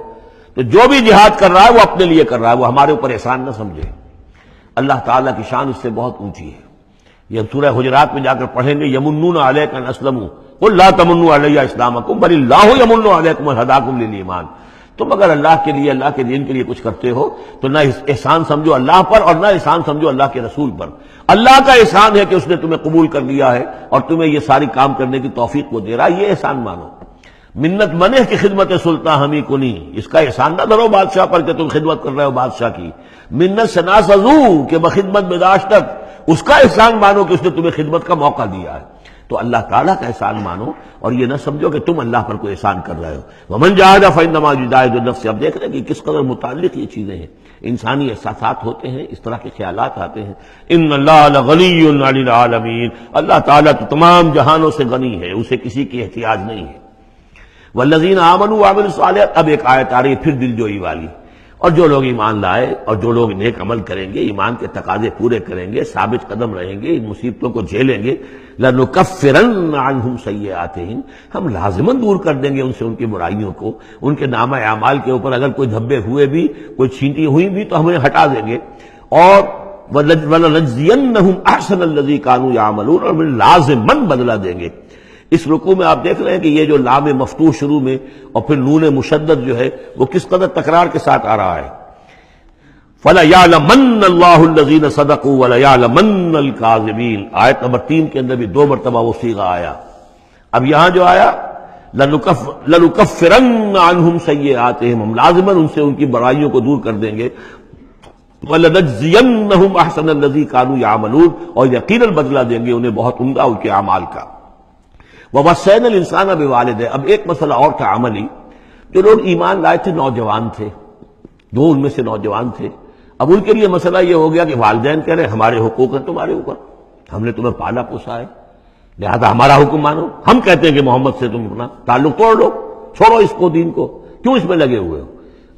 تو جو بھی جہاد کر رہا ہے وہ اپنے لیے کر رہا ہے، وہ ہمارے اوپر احسان نہ سمجھے۔ اللہ تعالیٰ کی شان اس سے بہت اونچی ہے، یہ ہم سورہ حجرات میں جا کر پڑھیں گے، یمنون علیک ان اسلموا قل لا تمنوا علی اسلامکم بل اللہ یمن علیکم ان ہداکم للایمان، تم اگر اللہ کے لیے، اللہ کے دین کے لیے کچھ کرتے ہو تو نہ احسان سمجھو اللہ پر اور نہ احسان سمجھو اللہ کے رسول پر۔ اللہ کا احسان ہے کہ اس نے تمہیں قبول کر لیا ہے اور تمہیں یہ ساری کام کرنے کی توفیق وہ دے رہا ہے، یہ احسان مانو۔ منت منع کی خدمت سلطان ہمیں کنی، اس کا احسان نہ دھرو بادشاہ پر کہ تم خدمت کر رہے ہو بادشاہ کی۔ منت سنا سزو کہ بخدمت بداشتک، اس کا احسان مانو کہ اس نے تمہیں خدمت کا موقع دیا ہے۔ تو اللہ تعالیٰ کا احسان مانو اور یہ نہ سمجھو کہ تم اللہ پر کوئی احسان کر رہے ہو. ومن جاہد فانما یجاہد لنفسہ. اب دیکھ رہے ہیں کہ کس قدر متعلق یہ چیزیں ہیں. انسانی احساسات ہوتے ہیں، اس طرح کے خیالات آتے ہیں. ان اللہ لغنی عن العالمین. اللہ تعالیٰ تو تمام جہانوں سے غنی ہے، اسے کسی کی احتیاج نہیں ہے. والذین آمنوا وعملوا الصالحات. اب ایک آیت آ رہی ہے پھر دل جوئی والی. اور جو لوگ ایمان لائے اور جو لوگ نیک عمل کریں گے، ایمان کے تقاضے پورے کریں گے، ثابت قدم رہیں گے، ان مصیبتوں کو جھیلیں گے، لَنُكَفِّرَنَّ عَنْهُمْ سَيِّئَاتِهِمْ. ہم لازماً دور کر دیں گے ان سے ان کی برائیوں کو. ان کے نامہ اعمال کے اوپر اگر کوئی دھبے ہوئے بھی، کوئی چھینٹی ہوئی بھی تو ہمیں ہٹا دیں گے. اور وَلَنَجْزِيَنَّهُمْ أَحْسَنَ الَّذِي كَانُوا يَعْمَلُونَ. اور ہم لازماً بدلہ دیں گے. اس رکوع میں آپ دیکھ رہے ہیں کہ یہ جو لام مفتوح شروع میں اور پھر نون مشدد جو ہے وہ کس قدر تکرار کے ساتھ آ رہا ہے. فَلَيَعْلَمَنَّ اللَّهُ الَّذِينَ صَدَقُوا وَلَيَعْلَمَنَّ الْكَاذِبِينَ. آیت نمبر 3 کے اندر بھی 2 مرتبہ وہ صیغہ آیا. اب یہاں جو آیا لَنُكَفِّرَنَّ عَنْهُمْ سَيِّئَاتِهِمْ. ہم لازماً ان سے ان کی برائیوں کو دور کر دیں گے. وَلَنَجْزِيَنَّهُمْ أَحْسَنَ الَّذِي كَانُوا يَعْمَلُونَ. اور یقیناً بدلہ دیں گے انہیں بہت عمدہ ان کے اعمال کا. وَوَصَّيْنَا الْإِنسَانَ بِوَالِدَيْهِ. اب ایک مسئلہ اور تھا عملی. جو لوگ ایمان لائے تھے نوجوان تھے، دو ان میں سے نوجوان تھے. اب ان کے لیے مسئلہ یہ ہو گیا کہ والدین کہہ رہے ہمارے حقوق ہیں تمہارے اوپر، ہم نے تمہیں پالا پوسا ہے، لہذا ہمارا حکم مانو. ہم کہتے ہیں کہ محمد سے تم اپنا تعلق توڑ لو، چھوڑو اس کو، دین کو، کیوں اس میں لگے ہوئے ہو؟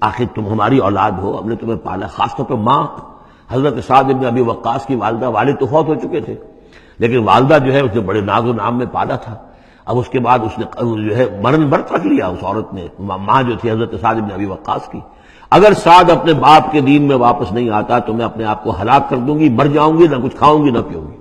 آخر تم ہماری اولاد ہو، ہم نے تمہیں پالا. خاص طور پہ ماں حضرت سعد بن ابی وقاص کی والدہ، والد تو فوت ہو چکے تھے لیکن والدہ جو ہے اس نے بڑے ناز و نام میں پالا تھا. اب اس کے بعد اس نے جو ہے مرن برت رکھ لیا اس عورت نے، ماں جو تھی حضرت سعد بن ابی وقاص کی. اگر سعد اپنے باپ کے دین میں واپس نہیں آتا تو میں اپنے آپ کو ہلاک کر دوں گی، مر جاؤں گی، نہ کچھ کھاؤں گی نہ پیوں گی.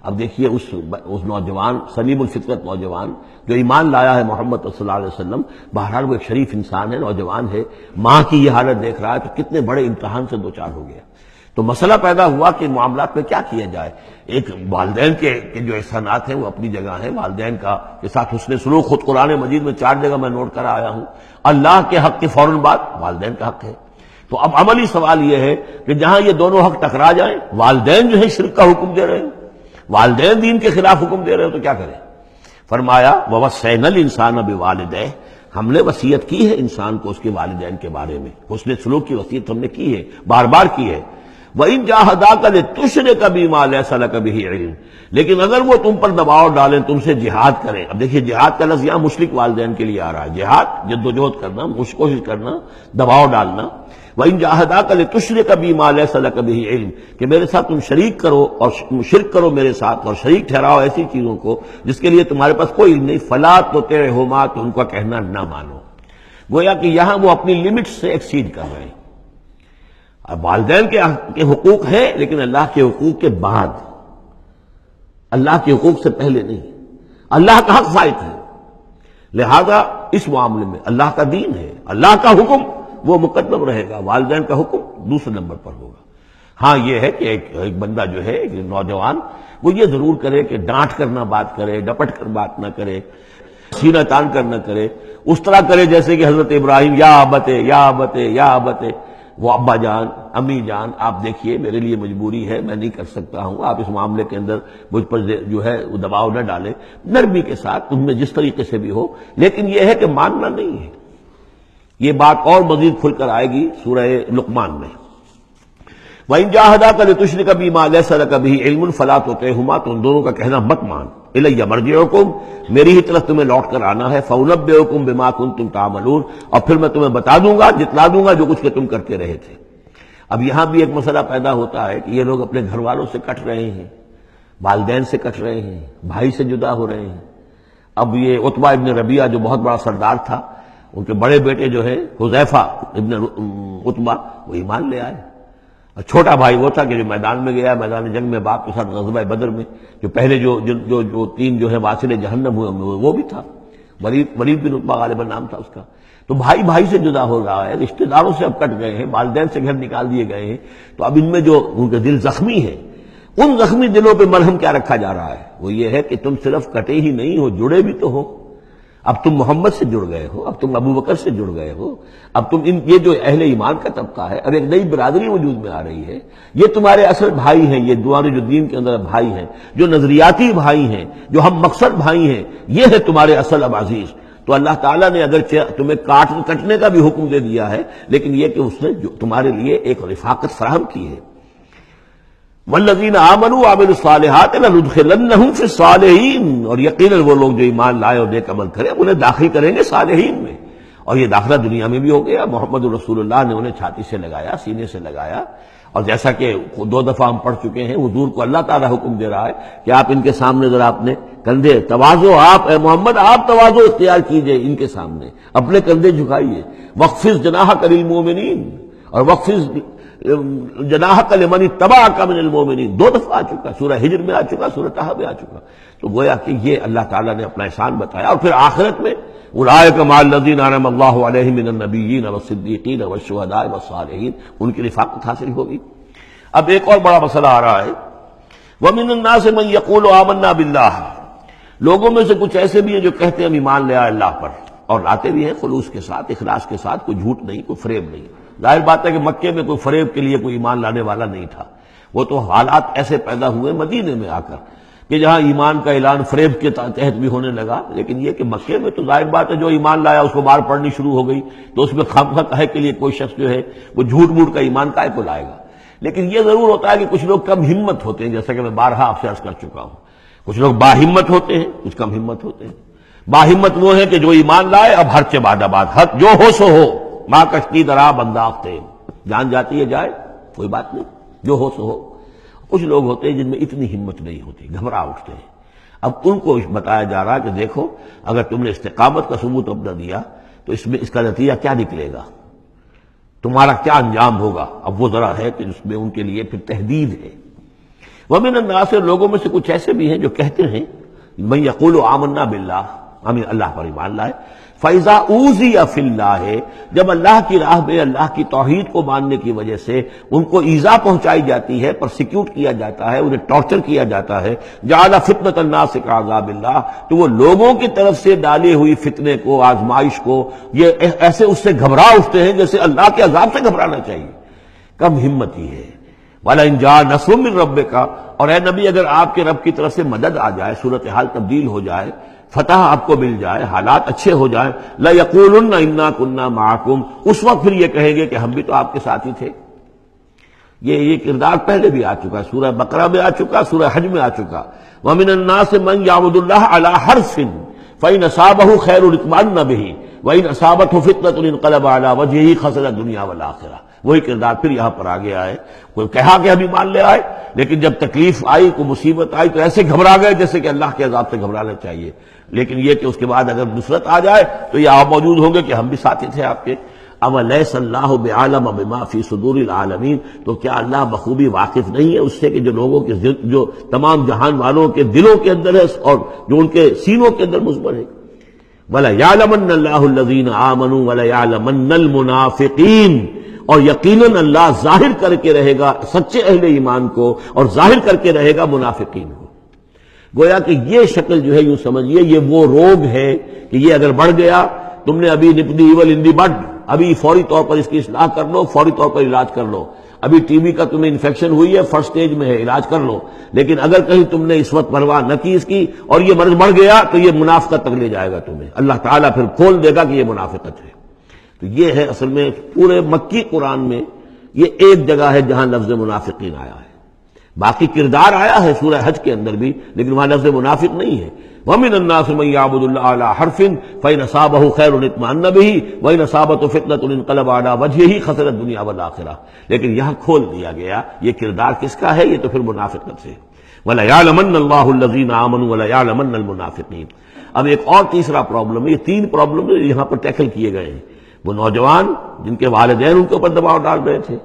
اب دیکھیے اس نوجوان سلیم الفطرت نوجوان جو ایمان لایا ہے محمد صلی اللہ علیہ وسلم، بہرحال وہ ایک شریف انسان ہے، نوجوان ہے، ماں کی یہ حالت دیکھ رہا ہے تو کتنے بڑے امتحان سے دوچار ہو گیا. تو مسئلہ پیدا ہوا کہ معاملات میں کیا کیا جائے. ایک والدین کے جو احسانات ہیں وہ اپنی جگہ ہیں، والدین کا کے ساتھ حسن سلوک خود قرآن مجید میں 4 جگہ میں نوٹ کرا آیا ہوں. اللہ کے حق کے فوراً بعد والدین کا حق ہے. تو اب عملی سوال یہ ہے کہ جہاں یہ دونوں حق ٹکرا جائیں، والدین جو ہے شرک کا حکم دے رہے ہیں، والدین دین کے خلاف حکم دے رہے ہیں، تو کیا کریں؟ فرمایا وَوَصَّيْنَا الْإِنسَانَ بِوَالِدَيْهِ. ہم نے وصیت کی ہے انسان کو اس کے والدین کے بارے میں، حسن سلوک کی وصیت ہم نے کی ہے، بار بار کی ہے. وَإِن جَاهَدَاكَ لِتُشْرِكَ بِمَا لَيْسَ لَكَ بِهِ عِلْمٌ. لیکن اگر وہ تم پر دباؤ ڈالیں، تم سے جہاد کریں. اب دیکھیے جہاد کا لفظ یہاں مشرک والدین کے لیے آ رہا ہے. جہاد جدوجہد کرنا، کوشش کرنا، دباؤ ڈالنا. وَإِن جَاهَدَاكَ لِتُشْرِكَ بِمَا لَيْسَ لَكَ بِهِ عِلْمٌ. کہ میرے ساتھ تم شریک کرو اور شرک کرو میرے ساتھ، اور شریک ٹھہراؤ ایسی چیزوں کو جس کے لیے تمہارے پاس کوئی علم نہیں. فَلَا تُطِعْهُمَا. تو ان کا کہنا نہ مانو. گویا کہ یہاں وہ اپنی لمٹ سے ایکسیڈ کر رہے ہیں. اب والدین کے حقوق ہیں لیکن اللہ کے حقوق کے بعد، اللہ کے حقوق سے پہلے نہیں. اللہ کا حق فائت ہے، لہذا اس معاملے میں اللہ کا دین ہے، اللہ کا حکم وہ مقدم رہے گا، والدین کا حکم دوسرے نمبر پر ہوگا. ہاں یہ ہے کہ ایک بندہ جو ہے ایک نوجوان وہ یہ ضرور کرے کہ ڈانٹ کر نہ بات کرے، ڈپٹ کر بات نہ کرے، سینہ تان کر نہ کرے. اس طرح کرے جیسے کہ حضرت ابراہیم یا ابتے یا ابتے یا ابتے، وہ ابا جان، امی جان، آپ دیکھیے میرے لیے مجبوری ہے، میں نہیں کر سکتا ہوں، آپ اس معاملے کے اندر مجھ پر جو ہے وہ دباؤ نہ ڈالیں. نرمی کے ساتھ ان میں جس طریقے سے بھی ہو، لیکن یہ ہے کہ ماننا نہیں ہے. یہ بات اور مزید کھل کر آئے گی سورہ لقمان میں. وَإِن جَاهَدَاكَ لِتُشْرِكَ بِمَا لَيْسَ لَكَ بِهِ عِلْمٌ فَلَا تُطِعْهُمَا. تو ان دونوں کا کہنا مت مان. إِلَيَّ مَرْجِعُكُمْ. میری ہی طرف تمہیں لوٹ کر آنا ہے. فَأُنَبِّئُكُم بِمَا كُنتُمْ تَعْمَلُونَ. اور پھر میں تمہیں بتا دوں گا، جتلا دوں گا جو کچھ کہ تم کرتے رہے تھے. اب یہاں بھی ایک مسئلہ پیدا ہوتا ہے کہ یہ لوگ اپنے گھر والوں سے کٹ رہے ہیں، والدین سے کٹ رہے ہیں، بھائی سے جدا ہو رہے ہیں. اب یہ عتبہ ابن ربیعہ جو بہت بڑا سردار تھا، ان کے بڑے بیٹے جو ہے حذیفہ ابن عتبہ، وہ ایمان لے آئے. چھوٹا بھائی وہ تھا کہ جو میدان میں گیا، میدان جنگ میں باپ کے ساتھ غزوہ بدر میں، جو پہلے جو 3 جو ہے واصل جہنم ہوئے وہ بھی تھا. ولید بن عتبہ غالباً نام تھا اس کا. تو بھائی سے جدا ہو رہا ہے، رشتہ داروں سے اب کٹ گئے ہیں، والدین سے گھر نکال دیے گئے ہیں. تو اب ان میں جو ان کے دل زخمی ہیں، ان زخمی دلوں پہ مرہم کیا رکھا جا رہا ہے؟ وہ یہ ہے کہ تم صرف کٹے ہی نہیں ہو، جڑے بھی تو ہو. اب تم محمد سے جڑ گئے ہو، اب تم ابو بکر سے جڑ گئے ہو، اب تم یہ جو اہل ایمان کا طبقہ ہے اور ایک نئی برادری وجود میں آ رہی ہے، یہ تمہارے اصل بھائی ہیں، یہ تمہارے جو دین کے اندر بھائی ہیں، جو نظریاتی بھائی ہیں، جو ہم مقصد بھائی ہیں، یہ ہے تمہارے اصل اب عزیز۔ تو اللہ تعالیٰ نے اگر تمہیں کٹنے کا بھی حکم دے دیا ہے، لیکن یہ کہ اس نے جو تمہارے لیے ایک رفاقت فراہم کی ہے۔ والذین آمنوا وعملوا الصالحات لندخلنہم فی الصالحین، اور یقیناً وہ لوگ جو ایمان لائے اور نیک عمل کرے انہیں داخل کریں گے صالحین میں، اور یہ داخلہ دنیا میں بھی ہو گیا۔ محمد رسول اللہ نے انہیں چھاتی سے لگایا، سینے سے لگایا، اور جیسا کہ 2 دفعہ ہم پڑھ چکے ہیں، حضور کو اللہ تعالیٰ حکم دے رہا ہے کہ آپ ان کے سامنے ذرا اپنے کندھے تواضع، آپ اے محمد آپ تواضع اختیار کیجئے، ان کے سامنے اپنے کندھے جھکائیے۔ واخفض جناحک للمؤمنین، اور واخفض جناحک لمن اتبعک من المؤمنین 2 دفعہ آ چکا، سورہ ہجر میں آ چکا، سورہ طہ میں آ چکا۔ تو گویا کہ یہ اللہ تعالیٰ نے اپنا احسان بتایا، اور پھر آخرت میں اولئک مع الذین انعم اللہ علیہم من النبیین والصدیقین والشہداء والصالحین، ان کی رفاقت حاصل ہوگی۔ اب ایک اور بڑا مسئلہ آ رہا ہے، ومن الناس من یقول آمنا باللہ، لوگوں میں سے کچھ ایسے بھی ہیں جو کہتے ہیں ہم ایمان لے آئے اللہ پر، اور لاتے بھی ہیں خلوص کے ساتھ، اخلاص کے ساتھ، کوئی جھوٹ نہیں، کوئی فریب نہیں۔ ظاہر بات ہے کہ مکے میں کوئی فریب کے لیے کوئی ایمان لانے والا نہیں تھا، وہ تو حالات ایسے پیدا ہوئے مدینے میں آ کر کہ جہاں ایمان کا اعلان فریب کے تحت بھی ہونے لگا، لیکن یہ کہ مکے میں تو ظاہر بات ہے جو ایمان لایا اس کو مار پڑنی شروع ہو گئی، تو اس میں خامخواہ کہے کے لیے کوئی شخص جو ہے وہ جھوٹ موٹ کا ایمان کائے کو لائے گا۔ لیکن یہ ضرور ہوتا ہے کہ کچھ لوگ کم ہمت ہوتے ہیں، جیسا کہ میں بارہا آپ سے عرض کر چکا ہوں، کچھ لوگ باہمت ہوتے ہیں، کچھ کم ہمت ہوتے ہیں۔ باہمت وہ ہے کہ جو ایمان لائے اب ہر چے بعد آباد، حق جو ہو سو ہو، ماں کشتی درا بنداختے، جان جاتی ہے جائے کوئی بات نہیں، جو ہو سو ہو۔ کچھ لوگ ہوتے ہیں جن میں اتنی ہمت نہیں ہوتی، گھبرا اٹھتے ہیں۔ اب ان کو بتایا جا رہا ہے کہ دیکھو اگر تم نے استقامت کا ثبوت اب نہ دیا تو اس میں اس کا نتیجہ کیا نکلے گا، تمہارا کیا انجام ہوگا۔ اب وہ ذرا ہے کہ اس میں ان کے لیے پھر تحدید ہے۔ ومن الناس، لوگوں میں سے کچھ ایسے بھی ہیں جو کہتے ہیں من یقول آمنا باللہ، ہم اللہ پر ایمان لائے، فَإِذَا أُوذِيَ فِي اللَّهِ، جب اللہ کی راہ میں اللہ کی توحید کو ماننے کی وجہ سے ان کو ایذا پہنچائی جاتی ہے، پرسیکیوٹ کیا جاتا ہے، انہیں ٹارچر کیا جاتا ہے، جعل فتنة الناس كعذاب اللہ، تو وہ لوگوں کی طرف سے ڈالی ہوئی فتنے کو، آزمائش کو، یہ ایسے اس سے گھبرا اٹھتے ہیں جیسے اللہ کے عذاب سے گھبرانا چاہیے۔ کم ہمتی ہے۔ وَلَئِن جَاءَ نَصْرٌ مِّن رَّبِّكَ، اور اے نبی اگر آپ کے رب کی طرف سے مدد آ جائے، صورتحال تبدیل ہو جائے، فتح آپ کو مل جائے، حالات اچھے ہو جائیں، لَيَقُولُنَّ إِنَّا كُنَّا مَعَكُمْ، اس وقت پھر یہ کہیں گے کہ ہم بھی تو آپ کے ساتھ ہی تھے۔ یہ کردار پہلے بھی آ چکا، سورہ بقرہ میں آ چکا، سورہ حج میں آ چکا۔ وَمِنَ النَّاسِ مَن يَعْبُدُ اللَّهَ عَلَىٰ حَرْفٍ فَإِنْ أَصَابَهُ خَيْرٌ اطْمَأَنَّ بِهِ وَإِنْ أَصَابَتْهُ فِتْنَةٌ انقلب عَلَىٰ وَجْهِهِ خَسِرَ الدُّنْيَا وَالْآخِرَةَ۔ وہی کردار پھر یہاں پر آ گیا ہے۔ کوئی کہا کہ ہم ایمان لے آئے، لیکن جب تکلیف آئی، کوئی مصیبت آئی تو ایسے گھبرا گئے جیسے کہ اللہ کے عذاب سے گھبرانا چاہیے، لیکن یہ کہ اس کے بعد اگر نصرت آ جائے تو یہ آپ موجود ہوں گے کہ ہم بھی ساتھی تھے آپ کے۔ اولیس اللہ بعالم بما فی صدور العالمین، تو کیا اللہ بخوبی واقف نہیں ہے اس سے کہ جو لوگوں کے جو تمام جہان والوں کے دلوں کے اندر ہے اور جو ان کے سینوں کے اندر مضمر ہے۔ وَلَيَعْلَمَنَّ اللَّهُ الَّذِينَ آمَنُوا وَلَيَعْلَمَنَّ الْمُنَافِقِينَ، اور یقیناً اللہ ظاہر کر کے رہے گا سچے اہل ایمان کو اور ظاہر کر کے رہے گا منافقین کو۔ گویا کہ یہ شکل جو ہے یوں سمجھیے یہ وہ روگ ہے کہ یہ اگر بڑھ گیا، تم نے ابھی نپ دی ایول ان دی بڈ، ابھی فوری طور پر اس کی اصلاح کر لو، فوری طور پر علاج کر لو۔ ابھی ٹی بی کا تمہیں انفیکشن ہوئی ہے، فرسٹ سٹیج میں ہے، علاج کر لو۔ لیکن اگر کہیں تم نے اس وقت پرواہ نہ کی اس کی اور یہ مرض بڑھ گیا تو یہ منافقت تک لے جائے گا تمہیں، اللہ تعالیٰ پھر کھول دے گا کہ یہ منافقت ہے۔ تو یہ ہے اصل میں پورے مکی قرآن میں یہ ایک جگہ ہے جہاں لفظ منافقین آیا ہے، باقی کردار آیا ہے سورہ حج کے اندر بھی، لیکن وہاں لفظ منافق نہیں ہے۔ وَمِنَ النَّاسِ مَن يَعْبُدُ اللَّهَ عَلَىٰ حَرْفٍ فَإِنْ أَصَابَهُ خَيْرٌ اطْمَأَنَّ بِهِ وَإِنْ أَصَابَتْهُ فِتْنَةٌ انقلب عَلَىٰ وَجْهِهِ خَسِرَ الدُّنْيَا وَالْآخِرَةَ، لیکن یہاں کھول دیا گیا یہ کردار کس کا ہے، یہ تو پھر منافقت سے۔ وَلَيَعْلَمَنَّ اللَّهُ الَّذِينَ آمَنُوا وَلَيَعْلَمَنَّ الْمُنَافِقِينَ۔ اب ایک اور تیسرا پرابلم ہے، یہ 3 پرابلم یہاں پر ٹیکل کیے گئے ہیں۔ وہ نوجوان جن کے والدین ان کے اوپر دباؤ ڈال رہے تھے،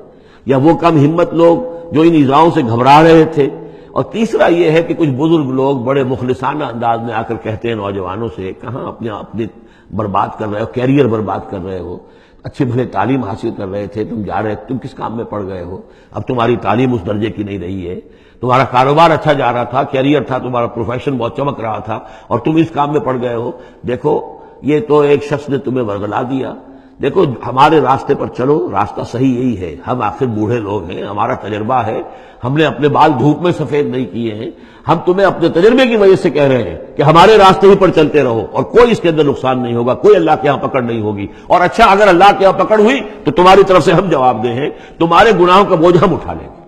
یا وہ کم ہمت لوگ جو ان ایذاؤں سے گھبرا رہے تھے، اور تیسرا یہ ہے کہ کچھ بزرگ لوگ بڑے مخلصانہ انداز میں آ کر کہتے ہیں نوجوانوں سے، کہاں اپنی برباد کر رہے ہو، کیریئر برباد کر رہے ہو، اچھے بھلے تعلیم حاصل کر رہے تھے، تم جا رہے، تم کس کام میں پڑ گئے ہو، اب تمہاری تعلیم اس درجے کی نہیں رہی ہے، تمہارا کاروبار اچھا جا رہا تھا، کیریئر تھا، تمہارا پروفیشن بہت چمک رہا تھا، اور تم اس کام میں پڑ گئے ہو۔ دیکھو یہ تو ایک شخص نے تمہیں ورگلا دیا. دیکھو ہمارے راستے پر چلو، راستہ صحیح یہی ہے. ہم آخر بوڑھے لوگ ہیں، ہمارا تجربہ ہے، ہم نے اپنے بال دھوپ میں سفید نہیں کیے ہیں. ہم تمہیں اپنے تجربے کی وجہ سے کہہ رہے ہیں کہ ہمارے راستے ہی پر چلتے رہو اور کوئی اس کے اندر نقصان نہیں ہوگا، کوئی اللہ کے ہاں پکڑ نہیں ہوگی. اور اچھا اگر اللہ کے ہاں پکڑ ہوئی تو تمہاری طرف سے ہم جواب دہ ہیں، تمہارے گناہوں کا بوجھ ہم اٹھا لیں گے.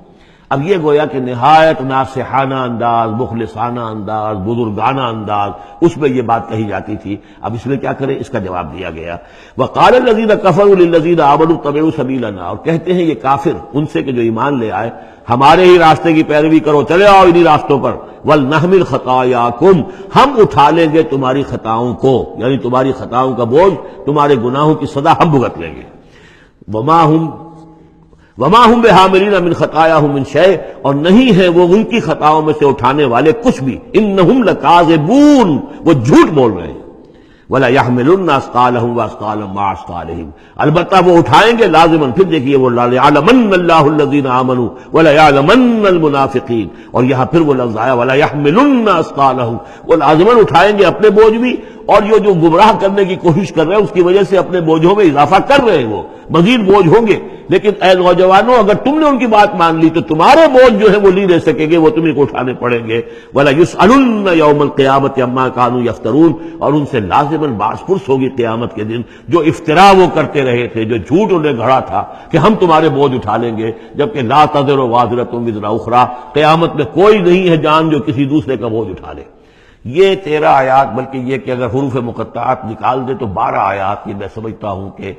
اب یہ گویا کہ نہایت ناصحانہ انداز، مخلصانہ انداز، بزرگانہ انداز، اس میں یہ بات کہی جاتی تھی. اب اس میں کیا کریں، اس کا جواب دیا گیا. وقال الذین کفروا للذین آمنوا اتبعوا سبیلنا، اور کہتے ہیں یہ کافر ان سے کہ جو ایمان لے آئے، ہمارے ہی راستے کی پیروی کرو، چلے آؤ انہی راستوں پر. ولنحمل خطایاکم، ہم اٹھا لیں گے تمہاری خطاؤں کو، یعنی تمہاری خطاؤں کا بوجھ، تمہارے گناہوں کی سزا ہم بھگت لیں گے. وما ہم بحاملین من خطایاہم من شیء، اور نہیں ہے وہ ان کی خطاؤں میں سے اٹھانے والے کچھ بھی. انہم لکاذبون، وہ جھوٹ بول رہے ہیں. ولا يحملن اثقالهم واثقالا مع اثقالهم، البتہ وہ اٹھائیں گے لازماً. پھر دیکھیے وہ ليعلمن الله الذين آمنوا ولا يعلمن المنافقين، اور یہاں پھر وہ لفظ آیا ولا يحملن اثقالهم، وہ لازماً اٹھائیں گے اپنے بوجھ بھی، اور یہ جو گمراہ کرنے کی کوشش کر رہے ہیں اس کی وجہ سے اپنے بوجھوں میں اضافہ کر رہے ہیں، وہ مزید بوجھ ہوں گے. لیکن اے نوجوانوں، اگر تم نے ان کی بات مان لی تو تمہارے بوجھ جو ہے وہ نہیں رہ سکیں گے، وہ تمہیں کو اٹھانے پڑیں گے. ولا يسألن يوم القيامة عما كانوا يفترون، اور ان سے لازماً باز پرس ہوگی قیامت کے دن جو افتراء وہ کرتے رہے تھے، جو جھوٹ انہیں گھڑا تھا کہ ہم تمہارے بوجھ اٹھا لیں گے، جبکہ لا تزر وازرة وزر اخرى، قیامت میں کوئی نہیں ہے جان جو کسی دوسرے کا بوجھ اٹھا لے. یہ 13 آیات، بلکہ یہ کہ اگر حروف مقطعات نکال دے تو 12 آیات، یہ میں سمجھتا ہوں کہ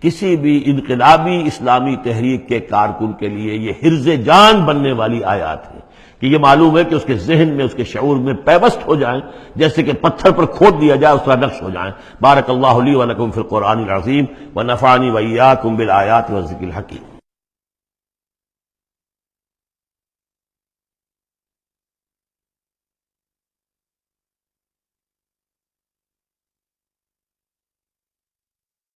کسی بھی انقلابی اسلامی تحریک کے کارکن کے لیے یہ حرز جان بننے والی آیات ہیں، کہ یہ معلوم ہے کہ اس کے ذہن میں، اس کے شعور میں پیوست ہو جائیں، جیسے کہ پتھر پر کھود دیا جائے اس طرح نقش ہو جائیں. بارک اللہ لی و لکم فی القرآن العظیم ونفعنی وإیاکم بالآیات والذکر الحکیم.